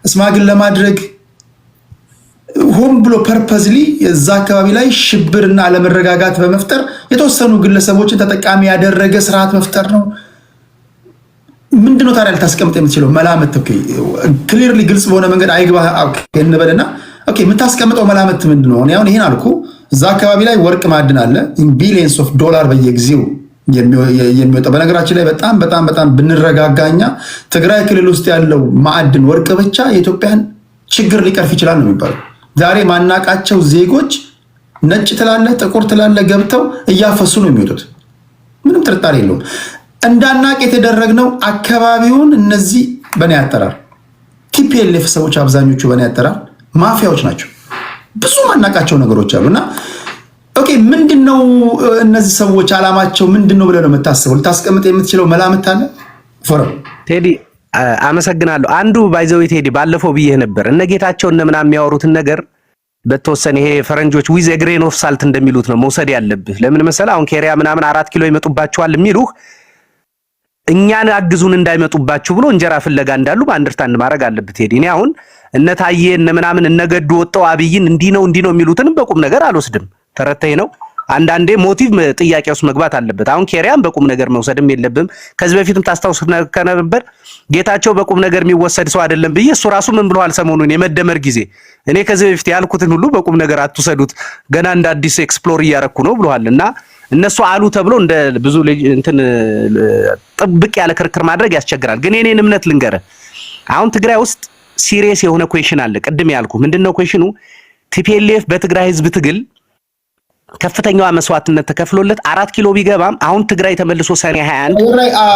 እስማግን ለማድረግ ሆን ብሎ ፐርፐዝሊ እዛ አካባቢ ላይ ሽብርና አለመረጋጋት በመፍጠር የተወሰኑ ግለሰቦችን ተጠቃሚ ያደረገ ስርዓት መፍጠር ነው። ምንድነው ታዲያ ልታስቀምጥ የምትችለው መላምት? ክሊርሊ ግልጽ በሆነ መንገድ አይግባ እንበልና የምታስቀምጠው መላምት ምንድነው? አሁን ይሄን አልኩ። እዛ አካባቢ ላይ ወርቅ ማዕድን አለ፣ ቢሊየንስ ኦፍ ዶላር በየጊዜው የሚወጣው። በነገራችን ላይ በጣም ብንረጋጋኛ ትግራይ ክልል ውስጥ ያለው ማዕድን ወርቅ ብቻ የኢትዮጵያን ችግር ሊቀርፍ ይችላል ነው የሚባለው። ዛሬ ማናቃቸው ዜጎች ነጭ ትላለ ጥቁር ትላለ ገብተው እያፈሱ ነው የሚወጡት። ምንም ጥርጣሬ የለውም። እንዳናቅ የተደረግነው አካባቢውን እነዚህ በኔ አጠራር ቲፒኤልኤፍ ሰዎች አብዛኞቹ በኔ አጠራር ማፊያዎች ናቸው። ብዙ ማናቃቸው ነገሮች አሉና ኦኬ ምንድነው እነዚህ ሰዎች ዓላማቸው ምንድነው ብለህ ነው የምታስበው? ልታስቀምጥ የምትችለው መላምት አለ? ፎረም ቴዲ አመሰግናለሁ። አንዱ ባይዘው ቴዲ ባለፈው ብዬ ነበር እነጌታቸው ምናምን የሚያወሩትን ነገር በተወሰነ ይሄ ፈረንጆች ዊዝ ግሬን ኦፍ ሳልት እንደሚሉት ነው መውሰድ ያለብህ። ለምን መሰለህ አሁን ኬሪያ ምናምን 4 ኪሎ ይመጡባቸዋል የሚሉህ እኛን አግዙን እንዳይመጡባችሁ ብሎ እንጀራ ፍለጋ እንዳሉ አንደርስታንድ ማድረግ አለብህ ቴዲ። እኔ አሁን እነታየ ምናምን እነገዱ ወጣው አብይን እንዲህ ነው የሚሉትን በቁም ነገር አልወስድም። ተረተይ ነው። አንዳንዴ ሞቲቭ ጥያቄ ውስጥ መግባት አለበት። አሁን ኬሪያን በቁም ነገር መውሰድም የለብም። ከዚህ በፊትም ታስታውሱ ነበር ጌታቸው በቁም ነገር የሚወሰድ ሰው አይደለም ብዬ እሱ ራሱ ምን ብለዋል ሰሞኑን የመደመር ጊዜ እኔ ከዚህ በፊት ያልኩትን ሁሉ በቁም ነገር አትውሰዱት ገና እንደ አዲስ ኤክስፕሎር እያረኩ ነው ብለዋልና እነሱ አሉ ተብሎ እንደ ብዙ እንትን ጥብቅ ያለ ክርክር ማድረግ ያስቸግራል። ግን የኔን እምነት ልንገርህ፣ አሁን ትግራይ ውስጥ ሲሪየስ የሆነ ኩዌሽን አለ። ቅድም ያልኩ ምንድነው ኩዌሽኑ? ቲፒኤልኤፍ በትግራይ ህዝብ ትግል ከፍተኛዋ መስዋዕትነት ተከፍሎለት 4 ኪሎ ቢገባም አሁን ትግራይ ተመልሶ ሰኔ 21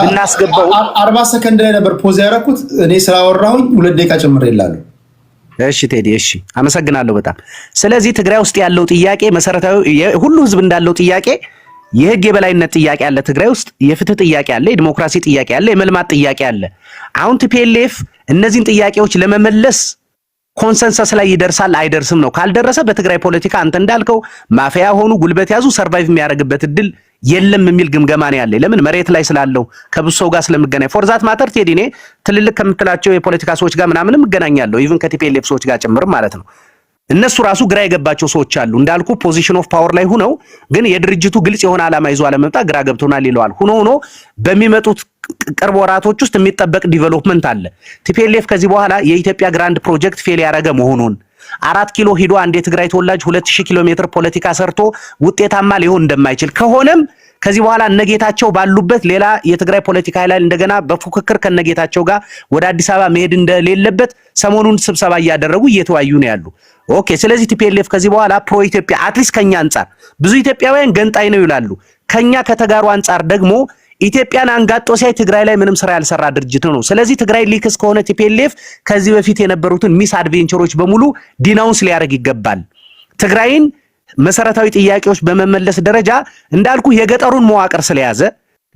እናስገባው 40 ሰከንድ ላይ ነበር ፖዝ ያደረኩት እኔ ስላወራሁኝ 2 ደቂቃ ጨምሬላለሁ። እሺ ቴዲ፣ እሺ አመሰግናለሁ በጣም። ስለዚህ ትግራይ ውስጥ ያለው ጥያቄ መሰረታዊ ሁሉ ህዝብ እንዳለው ጥያቄ የህግ የበላይነት ጥያቄ አለ ትግራይ ውስጥ፣ የፍትህ ጥያቄ አለ፣ የዲሞክራሲ ጥያቄ አለ፣ የመልማት ጥያቄ አለ። አሁን ቲፒኤልኤፍ እነዚህን ጥያቄዎች ለመመለስ ኮንሰንሰስ ላይ ይደርሳል አይደርስም ነው። ካልደረሰ በትግራይ ፖለቲካ አንተ እንዳልከው ማፊያ ሆኑ ጉልበት ያዙ ሰርቫይቭ የሚያደርግበት እድል የለም የሚል ግምገማ ነው ያለ። ለምን? መሬት ላይ ስላለው ከብዙ ሰው ጋር ስለምገናኝ። ፎርዛት ማተር ቴዲ፣ እኔ ትልልቅ ከምትላቸው የፖለቲካ ሰዎች ጋር ምናምንም እገናኛለሁ፣ ኢቭን ከቲፒኤልኤፍ ሰዎች ጋር ጭምር ማለት ነው። እነሱ ራሱ ግራ የገባቸው ሰዎች አሉ እንዳልኩ ፖዚሽን ኦፍ ፓወር ላይ ሆነው ግን የድርጅቱ ግልጽ የሆነ ዓላማ ይዞ አለመምጣት ግራ ገብቶናል ይለዋል። ሆኖ በሚመጡት ቅርብ ወራቶች ውስጥ የሚጠበቅ ዲቨሎፕመንት አለ። ቲፒኤልኤፍ ከዚህ በኋላ የኢትዮጵያ ግራንድ ፕሮጀክት ፌል ያደረገ መሆኑን 4 ኪሎ ሂዶ አንድ የትግራይ ተወላጅ 2000 ኪሎ ሜትር ፖለቲካ ሰርቶ ውጤታማ ሊሆን እንደማይችል ከሆነም ከዚህ በኋላ እነጌታቸው ባሉበት ሌላ የትግራይ ፖለቲካ ላይ እንደገና በፉክክር ከነጌታቸው ጋር ወደ አዲስ አበባ መሄድ እንደሌለበት ሰሞኑን ስብሰባ እያደረጉ እየተወያዩ ነው ያሉ። ኦኬ። ስለዚህ ቲፒኤልኤፍ ከዚህ በኋላ ፕሮ ኢትዮጵያ አትሊስት ከኛ አንፃር ብዙ ኢትዮጵያውያን ገንጣይ ነው ይላሉ። ከኛ ከተጋሩ አንፃር ደግሞ ኢትዮጵያን አንጋጦ ሲያይ ትግራይ ላይ ምንም ስራ ያልሰራ ድርጅት ነው። ስለዚህ ትግራይ ሊክስ ከሆነ ቲፒኤልኤፍ ከዚህ በፊት የነበሩትን ሚስ አድቬንቸሮች በሙሉ ዲናውንስ ሊያደርግ ይገባል። ትግራይን መሰረታዊ ጥያቄዎች በመመለስ ደረጃ እንዳልኩ የገጠሩን መዋቅር ስለያዘ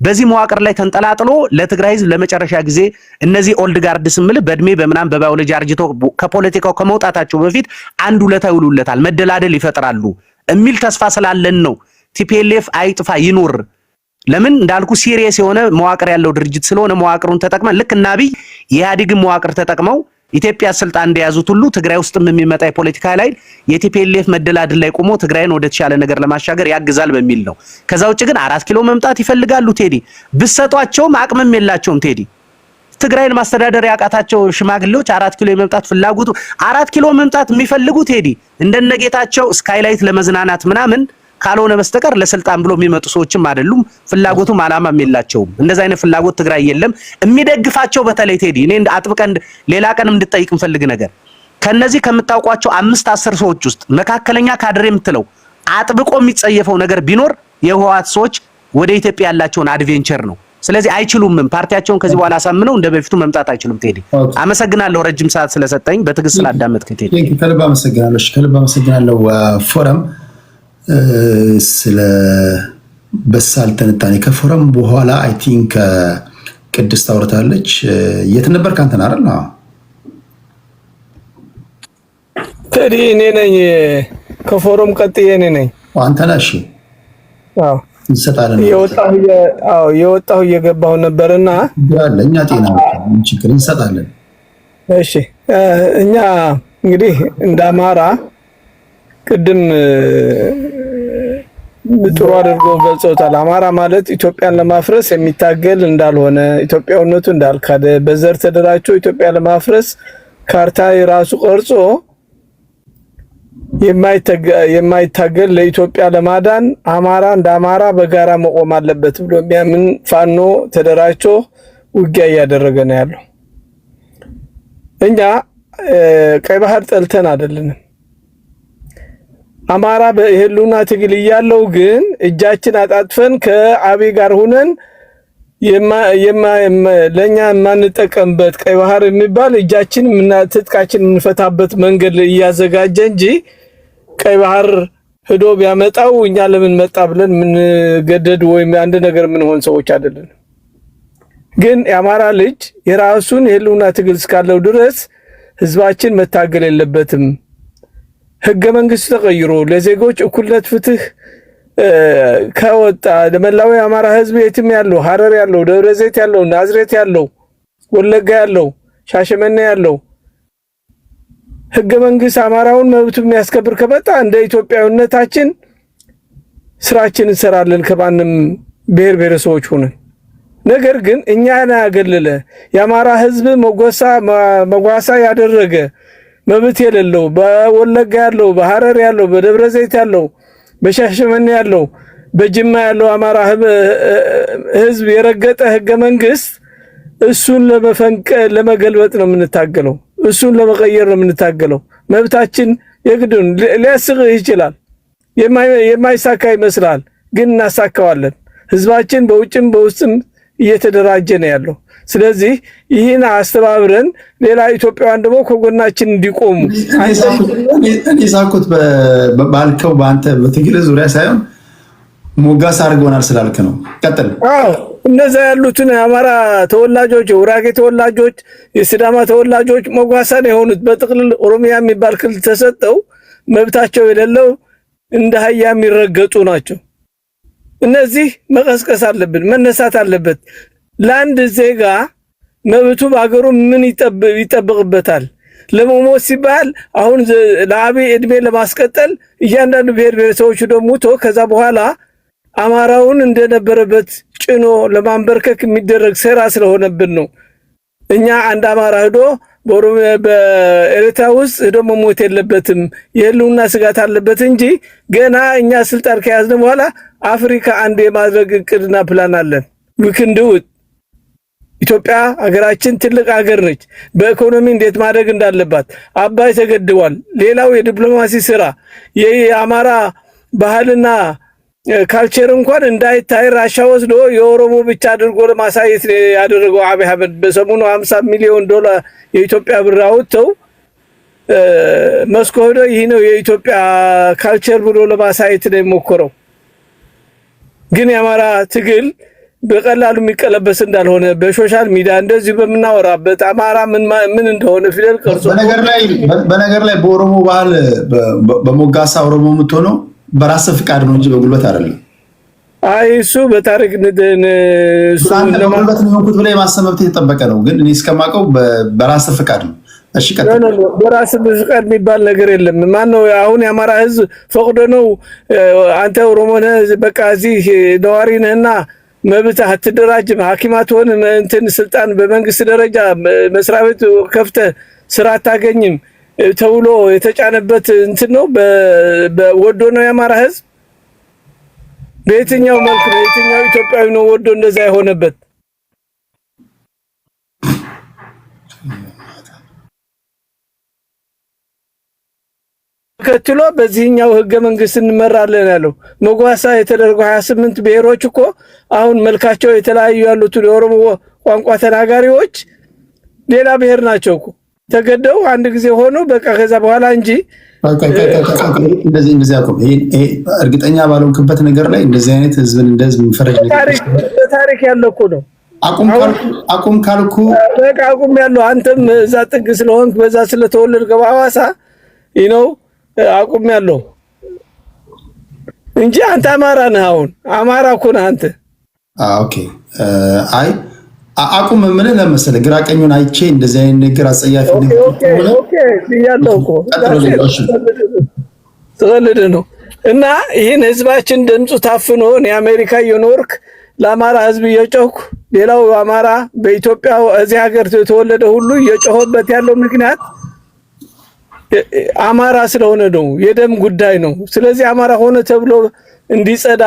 በዚህ መዋቅር ላይ ተንጠላጥሎ ለትግራይ ህዝብ ለመጨረሻ ጊዜ እነዚህ ኦልድ ጋርድ ስምል በእድሜ በመናም በባዮሎጂ አርጅቶ ከፖለቲካው ከመውጣታቸው በፊት አንድ ውለታ ይውሉለታል፣ መደላደል ይፈጥራሉ የሚል ተስፋ ስላለን ነው ቲፒኤልኤፍ አይጥፋ ይኑር። ለምን እንዳልኩ ሲሪየስ የሆነ መዋቅር ያለው ድርጅት ስለሆነ መዋቅሩን ተጠቅመን ልክ እና አብይ የኢህአዴግን መዋቅር ተጠቅመው ኢትዮጵያ ስልጣን እንደያዙት ሁሉ ትግራይ ውስጥም የሚመጣ የፖለቲካ ላይ የቲፒኤልኤፍ መደላድል ላይ ቆሞ ትግራይን ወደ ተሻለ ነገር ለማሻገር ያግዛል በሚል ነው። ከዛ ውጭ ግን 4 ኪሎ መምጣት ይፈልጋሉ ቴዲ፣ ብሰጧቸውም አቅምም የላቸውም ቴዲ። ትግራይን ማስተዳደር ያቃታቸው ሽማግሌዎች 4 ኪሎ የመምጣት ፍላጎቱ 4 ኪሎ መምጣት የሚፈልጉ ቴዲ እንደነጌታቸው ስካይላይት ለመዝናናት ምናምን ካልሆነ በስተቀር ለስልጣን ብሎ የሚመጡ ሰዎችም አይደሉም። ፍላጎቱም አላማም የላቸውም። እንደዛ አይነት ፍላጎት ትግራይ የለም። የሚደግፋቸው በተለይ ቴዲ እኔ አጥብቀን ሌላ ቀንም እንድጠይቅ እንፈልግ ነገር ከነዚህ ከምታውቋቸው 5-10 ሰዎች ውስጥ መካከለኛ ካድሬ የምትለው አጥብቆ የሚጸየፈው ነገር ቢኖር የህወሓት ሰዎች ወደ ኢትዮጵያ ያላቸውን አድቬንቸር ነው። ስለዚህ አይችሉም። ፓርቲያቸውን ከዚህ በኋላ አሳምነው እንደበፊቱ መምጣት አይችሉም። ቴዲ አመሰግናለሁ፣ ረጅም ሰዓት ስለሰጠኝ በትዕግስት ስላዳመጥክ ቴዲ ከልብ አመሰግናለሁ። ከልብ አመሰግናለሁ ፎረም ስለ በሳል ትንታኔ። ከፎረም በኋላ አይ ቲንክ ቅድስት አውርታለች። የት ነበር ካንተና አይደል? ቴዲ እኔ ነኝ። ከፎረም ቀጥዬ እኔ ነኝ። አንተ ነህ? እሺ አዎ፣ እንሰጣለን። የወጣሁ እየገባሁ ነበርና ለእኛ ጤና ችግር እንሰጣለን። እሺ እኛ እንግዲህ እንደ አማራ ቅድም ጥሩ አድርጎ ገልጾታል። አማራ ማለት ኢትዮጵያን ለማፍረስ የሚታገል እንዳልሆነ፣ ኢትዮጵያውነቱ እንዳልካደ፣ በዘር ተደራጅቶ ኢትዮጵያ ለማፍረስ ካርታ የራሱ ቀርጾ የማይታገል ለኢትዮጵያ ለማዳን አማራ እንደ አማራ በጋራ መቆም አለበት ብሎ የሚያምን ፋኖ ተደራጅቶ ውጊያ እያደረገ ነው ያለው። እኛ ቀይ ባህር ጠልተን አይደለንም። አማራ በህሉና ትግል እያለው ግን እጃችን አጣጥፈን ከአብይ ጋር ሆነን ለኛ የማንጠቀምበት ቀይ ባህር የሚባል እጃችን ትጥቃችን የምንፈታበት መንገድ እያዘጋጀ እንጂ ቀይ ባህር ሄዶ ቢያመጣው እኛ ለምን መጣ ብለን ምን ገደድ ወይም አንድ ነገር ምን ሆን ሰዎች አይደለም። ግን የአማራ ልጅ የራሱን የህሉና ትግል እስካለው ድረስ ህዝባችን መታገል የለበትም። ህገ መንግስት ተቀይሮ ለዜጎች እኩልነት ፍትህ ከወጣ ለመላው የአማራ ህዝብ የትም ያለው ሐረር ያለው ደብረ ዘይት ያለው ናዝሬት ያለው ወለጋ ያለው ሻሸመኔ ያለው ህገ መንግስት አማራውን መብቱ የሚያስከብር ከመጣ እንደ ኢትዮጵያዊነታችን ስራችንን እንሰራለን ከማንም ብሔር ብሔረሰቦች ሆነን። ነገር ግን እኛና ያገለለ የአማራ ህዝብ መጓሳ ያደረገ መብት የሌለው በወለጋ ያለው በሐረር ያለው በደብረ ዘይት ያለው በሻሸመኔ ያለው በጅማ ያለው አማራ ህዝብ የረገጠ ህገ መንግስት እሱን ለመገልበጥ ነው የምንታገለው። እሱን ለመቀየር ነው የምንታገለው። መብታችን የግድን ሊያስቅህ ይችላል። የማይሳካ ይመስላል፣ ግን እናሳካዋለን። ህዝባችን በውጭም በውስጥም እየተደራጀ ነው ያለው። ስለዚህ ይህን አስተባብረን ሌላ ኢትዮጵያውያን ደግሞ ከጎናችን እንዲቆሙ እኔ ሳኩት ባልከው በአንተ በትግል ዙሪያ ሳይሆን ሞጋስ አድርጎናል ስላልክ ነው። ቀጥል። እነዛ ያሉትን የአማራ ተወላጆች፣ የውራጌ ተወላጆች፣ የሲዳማ ተወላጆች ሞጋሳን የሆኑት በጥቅልል ኦሮሚያ የሚባል ክልል ተሰጠው መብታቸው የሌለው እንደ አህያ የሚረገጡ ናቸው። እነዚህ መቀስቀስ አለብን፣ መነሳት አለበት። ለአንድ ዜጋ መብቱ በአገሩ ምን ይጠብቅበታል? ለመሞት ሲባል አሁን ለአብይ እድሜ ለማስቀጠል እያንዳንዱ ብሔር ብሔረሰቦች ደግሞ ከዛ በኋላ አማራውን እንደነበረበት ጭኖ ለማንበርከክ የሚደረግ ሴራ ስለሆነብን ነው። እኛ አንድ አማራ ሄዶ በኤርትራ ውስጥ ሄዶ መሞት የለበትም፣ የህልውና ስጋት አለበት እንጂ ገና እኛ ስልጣን ከያዝን በኋላ አፍሪካ አንድ የማድረግ እቅድና ፕላን አለን። ውክንድውት ኢትዮጵያ ሀገራችን ትልቅ ሀገር ነች። በኢኮኖሚ እንዴት ማድረግ እንዳለባት አባይ ተገድቧል። ሌላው የዲፕሎማሲ ስራ የአማራ ባህልና ካልቸር እንኳን እንዳይታይ ራሻ ወስዶ የኦሮሞ ብቻ አድርጎ ለማሳየት ያደረገው አብይ አህመድ በሰሞኑ 50 ሚሊዮን ዶላር የኢትዮጵያ ብር አውጥተው መስኮ ሄዶ ይህ ነው የኢትዮጵያ ካልቸር ብሎ ለማሳየት ነው የሞከረው። ግን የአማራ ትግል በቀላሉ የሚቀለበስ እንዳልሆነ በሶሻል ሚዲያ እንደዚህ በመናወራበት አማራ ምን እንደሆነ ፊደል ቀርጾ በነገር ላይ በኦሮሞ ባህል በሞጋሳ ኦሮሞ የምትሆነው በራስ ፍቃድ ነው እንጂ በጉልበት አይደለም። አይ እሱ በታሪክ ለማለት ነው እንኩት ብለ የማሰብ መብት የተጠበቀ ነው። ግን እኔ እስከማውቀው በራስ ፍቃድ ነው። እሺ ቀጥታ በራስ ፍቃድ የሚባል ነገር የለም። ማን ነው አሁን የአማራ ህዝብ ፈቅዶ ነው አንተ ኦሮሞ ነህ በቃ እዚህ ነዋሪ ነህና መብት አትደራጅም፣ ሐኪማት ሆነ እንትን ስልጣን በመንግስት ደረጃ መስሪያ ቤት ከፍተህ ስራ አታገኝም ተብሎ የተጫነበት እንትን ነው። በወዶ ነው የአማራ ህዝብ በየትኛው መልኩ ነው የትኛው ኢትዮጵያዊ ነው ወዶ እንደዛ የሆነበት? ከትሎ በዚህኛው ህገ መንግስት እንመራለን ያለው ሞጋሳ የተደረገው 28 ብሔሮች እኮ አሁን መልካቸው የተለያዩ ያሉት የኦሮሞ ቋንቋ ተናጋሪዎች ሌላ ብሔር ናቸው እኮ ተገደው አንድ ጊዜ ሆኖ በቃ ከዛ በኋላ እንጂ እንደዚህ አቆም። ይሄ እርግጠኛ ባልሆንክበት ነገር ላይ እንደዚህ አይነት ህዝብን እንደዚህ ምፈረጅ ታሪክ ያለው እኮ ነው። አቁም ካልኩ በቃ አቁም ያለው አንተም እዛ ጥግ ስለሆንክ በዛ ስለተወለድክ በሐዋሳ ነው አቁም ያለው እንጂ አንተ አማራ ነህ። አሁን አማራ እኮ ነህ አንተ። ኦኬ አይ አቁም ምን ለመሰለህ ግራ ቀኙን አይቼ እንደዚህ አይነት ነገር አጸያፊ ነገር ኦኬ ያለው እኮ ተወለደ ነው። እና ይሄን ህዝባችን ድምፁ ታፍኖ ነው አሜሪካ የኖርክ ለአማራ ህዝብ እየጮህኩ ሌላው አማራ በኢትዮጵያ እዚህ ሀገር የተወለደ ሁሉ እየጮህበት ያለው ምክንያት አማራ ስለሆነ ነው። የደም ጉዳይ ነው። ስለዚህ አማራ ሆነ ተብሎ እንዲጸዳ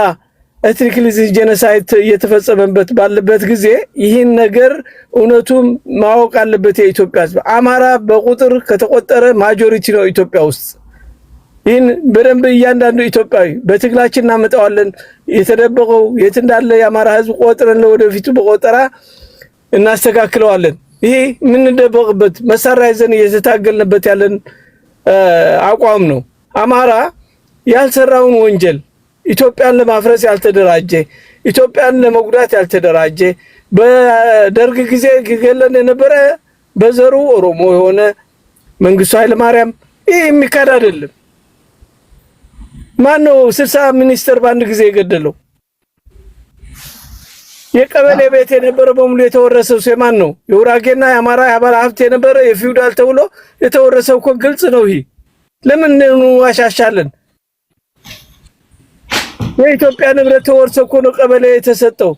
ኤትኒክ ጄኖሳይድ እየተፈጸመበት ባለበት ጊዜ ይህን ነገር እውነቱም ማወቅ አለበት የኢትዮጵያ ህዝብ። አማራ በቁጥር ከተቆጠረ ማጆሪቲ ነው ኢትዮጵያ ውስጥ። ይህን በደንብ እያንዳንዱ ኢትዮጵያዊ በትግላችን እናመጣዋለን። የተደበቀው የት እንዳለ የአማራ ህዝብ ቆጥረን ለወደፊቱ በቆጠራ እናስተካክለዋለን። ይሄ የምንደበቅበት መሳሪያ ይዘን እየተታገልንበት ያለን አቋም ነው። አማራ ያልሰራውን ወንጀል ኢትዮጵያን ለማፍረስ ያልተደራጀ ኢትዮጵያን ለመጉዳት ያልተደራጀ በደርግ ጊዜ ገለን የነበረ በዘሩ ኦሮሞ የሆነ መንግስቱ ኃይለማርያም ይሄ የሚካድ አይደለም። ማን ነው 60 ሚኒስተር በአንድ ጊዜ የገደለው? የቀበሌ ቤት የነበረ በሙሉ የተወረሰው የማን ነው? የውራጌና የአማራ የአባላ ሀብት የነበረ የፊውዳል ተብሎ የተወረሰው እኮ ግልጽ ነው። ይሄ ለምን እንዋሻሻለን? የኢትዮጵያ ንብረት ተወርሶ እኮ ነው ቀበሌ የተሰጠው።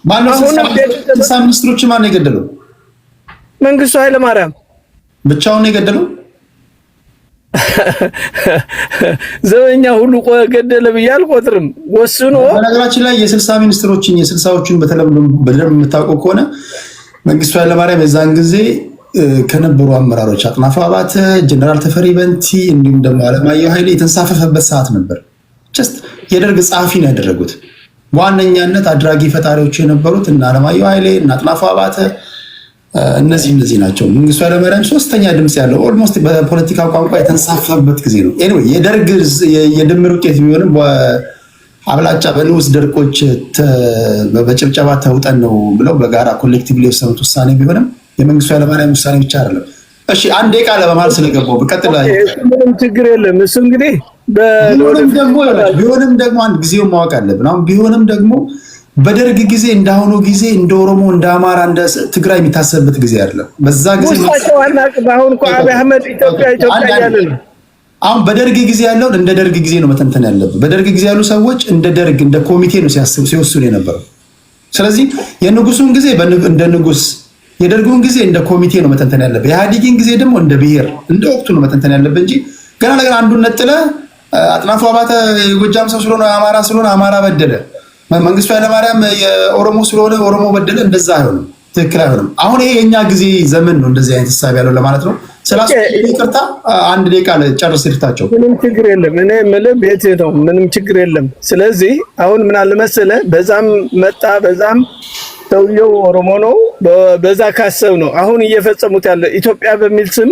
ማን ነው 60 ሚኒስትሮች ማን የገደለው? መንግስቱ ኃይለማርያም ብቻውን የገደለው? ዘበኛ ሁሉ ገደለ ብዬ አልቆጥርም። ወስኖ በነገራችን ላይ የ60 ሚኒስትሮችን የ60ዎቹን በደንብ የምታውቀው ከሆነ መንግስቱ ኃይለማርያም የዛን ጊዜ ከነበሩ አመራሮች አጥናፉ አባተ፣ ጀነራል ተፈሪ በንቲ እንዲሁም ደግሞ አለማየሁ ኃይሌ የተንሳፈፈበት ሰዓት ነበር። ጀስት የደርግ ጸሐፊ ነው ያደረጉት። በዋነኛነት አድራጊ ፈጣሪዎች የነበሩት እና አለማየሁ ኃይሌ እና አጥናፉ አባተ እነዚህ ናቸው። መንግስቱ ኃይለማርያም ሶስተኛ ድምጽ ያለው ኦልሞስት በፖለቲካ ቋንቋ የተንሳፈፈበት ጊዜ ነው። ኤኒዌይ የደርግ የድምር ውጤት ቢሆንም አብላጫ በንዑስ ደርቆች በጭብጨባ ተውጠን ነው ብለው በጋራ ኮሌክቲቭሊ የወሰኑት ውሳኔ ቢሆንም የመንግስቱ ኃይለማርያም ውሳኔ ብቻ አይደለም። እሺ አንዴ ቃል ለማለት ስለገባው በቀጥታ ምንም ችግር የለም። እሱ እንግዲህ ቢሆንም ደግሞ አንድ ጊዜው ማወቅ አለብን። አሁን ቢሆንም ደግሞ በደርግ ጊዜ እንዳሁኑ ጊዜ እንደ ኦሮሞ እንደ አማራ እንደ ትግራይ የሚታሰብበት ጊዜ አይደለም። በዛ ጊዜ አሁን እኮ አብይ አህመድ ኢትዮጵያ ያለ ነው። አሁን በደርግ ጊዜ ያለውን እንደ ደርግ ጊዜ ነው መተንተን ያለብን። በደርግ ጊዜ ያሉ ሰዎች እንደ ደርግ እንደ ኮሚቴ ነው ሲወስኑ የነበረው። ስለዚህ የንጉሱን ጊዜ እንደ ንጉስ፣ የደርጉን ጊዜ እንደ ኮሚቴ ነው መተንተን ያለብን። የኢህአዴግን ጊዜ ደግሞ እንደ ብሔር እንደ ወቅቱ ነው መተንተን ያለብን እንጂ ገና ነገር አንዱን ነጥለ አጥናፉ አባተ ጎጃም ሰው ስለሆነ አማራ ስለሆነ አማራ በደለ፣ መንግስቱ ኃይለማርያም የኦሮሞ ስለሆነ ኦሮሞ በደለ፣ እንደዛ አይሆንም። ትክክል አይሆንም። አሁን ይሄ የኛ ጊዜ ዘመን ነው እንደዚህ አይነት ሐሳብ ያለው ለማለት ነው። ይቅርታ አንድ ደቂቃ ጨርስ ይርታቸው። ምንም ችግር የለም። እኔ የምልህ ቤት ነው፣ ምንም ችግር የለም። ስለዚህ አሁን ምን አለ መሰለህ፣ በዛም መጣ በዛም ሰውየው ኦሮሞ ነው፣ በዛ ካሰብ ነው አሁን እየፈጸሙት ያለ ኢትዮጵያ በሚል ስም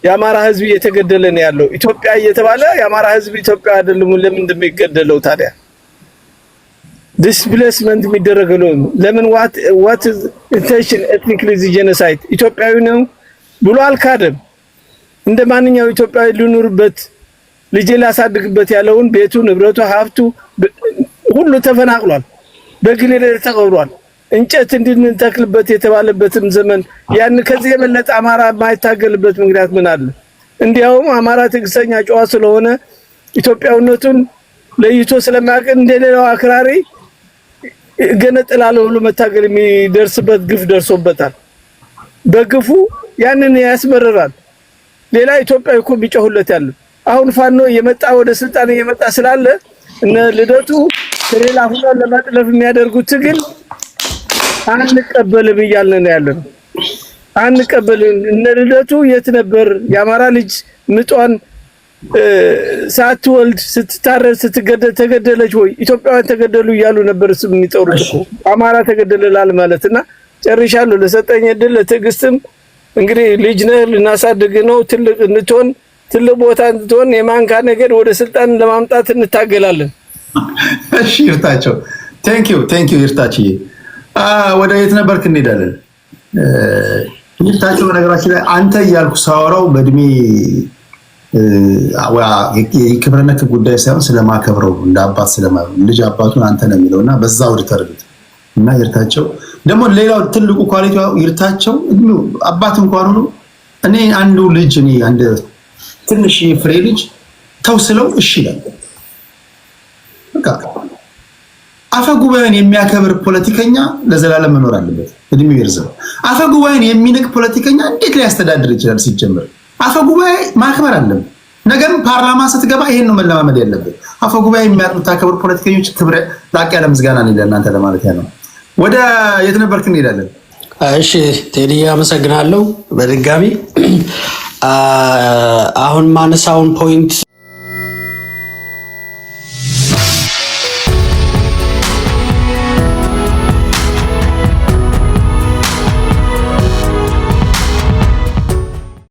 የአማራ ህዝብ እየተገደለ ነው ያለው። ኢትዮጵያ እየተባለ የአማራ ህዝብ ኢትዮጵያ አይደለም ለምን እንደሚገደለው ታዲያ? ዲስፕሌስመንት የሚደረገው ለምን? what is intention ethnically genocide ኢትዮጵያዊ ነው ብሎ አልካደም። እንደ ማንኛው ኢትዮጵያዊ ልኑርበት ልጄ ላሳድግበት ያለውን ቤቱ፣ ንብረቱ፣ ሀብቱ ሁሉ ተፈናቅሏል፣ በግሌ ተቀብሯል። እንጨት እንድንተክልበት የተባለበትም ዘመን ያን ከዚህ የበለጠ አማራ የማይታገልበት ምክንያት ምን አለ? እንዲያውም አማራ ትዕግስተኛ ጨዋ ስለሆነ ኢትዮጵያዊነቱን ለይቶ ስለማያውቅ እንደሌላው አክራሪ ገነጥላለሁ ብሎ መታገል የሚደርስበት ግፍ ደርሶበታል። በግፉ ያንን ያስመረራል። ሌላ ኢትዮጵያዊ እኮ ቢጮህለት ያለ አሁን ፋኖ የመጣ ወደ ስልጣን የመጣ ስላለ እነ ልደቱ ከሌላ ሁሉ ለማጥለፍ የሚያደርጉት ትግል አንቀበልም እያልን ነው ያለነው። አንቀበልም። እነ ልደቱ የት ነበር? የአማራ ልጅ ምጧን ሳትወልድ ስትታረድ ስትገደል ተገደለች ወይ? ኢትዮጵያውያን ተገደሉ እያሉ ነበር ስም የሚጠሩት እኮ አማራ ተገደለላል ማለትና ጨርሻለሁ። ለሰጠኝ እድል ለትዕግስትም እንግዲህ ልጅ ነህ ልናሳድግ ነው፣ ትልቅ እንድትሆን ትልቅ ቦታ እንድትሆን የማንካ ነገር ወደ ስልጣን ለማምጣት እንታገላለን። እሺ ይርታቸው። ቴንክ ዩ ይርታችዬ። ወደ የት ነበርክ? እንሄዳለን። ይርታቸው በነገራችን ላይ አንተ እያልኩ ሳወራው በእድሜ የክብረ ነክ ጉዳይ ሳይሆን ስለማከብረው እንደ አባት ልጅ አባቱን አንተ ነው የሚለውና በዛ ወደ ተርብት እና ይርታቸው ደግሞ ሌላው ትልቁ ኳሊቲ ይርታቸው አባት እንኳን ሆኖ እኔ አንድ ትንሽ ፍሬ ልጅ ተውስለው እሺ ይላል። በቃ አፈ ጉባኤን የሚያከብር ፖለቲከኛ ለዘላለም መኖር አለበት፣ እድሜው ይርዘም። አፈ ጉባኤን የሚንቅ ፖለቲከኛ እንዴት ሊያስተዳድር ይችላል? ሲጀምር አፈ ጉባኤ ማክበር አለበት። ነገም ፓርላማ ስትገባ ይሄን ነው መለማመድ ያለበት። አፈ ጉባኤ የሚያከብር ፖለቲከኞች ክብረ ላቅ ያለ ምስጋና ነው ለእናንተ ለማለት ያለው። ወደ የት ነበርክ? እንሄዳለን። እሺ ቴዲ አመሰግናለሁ በድጋሚ አሁን ማነሳውን ፖይንት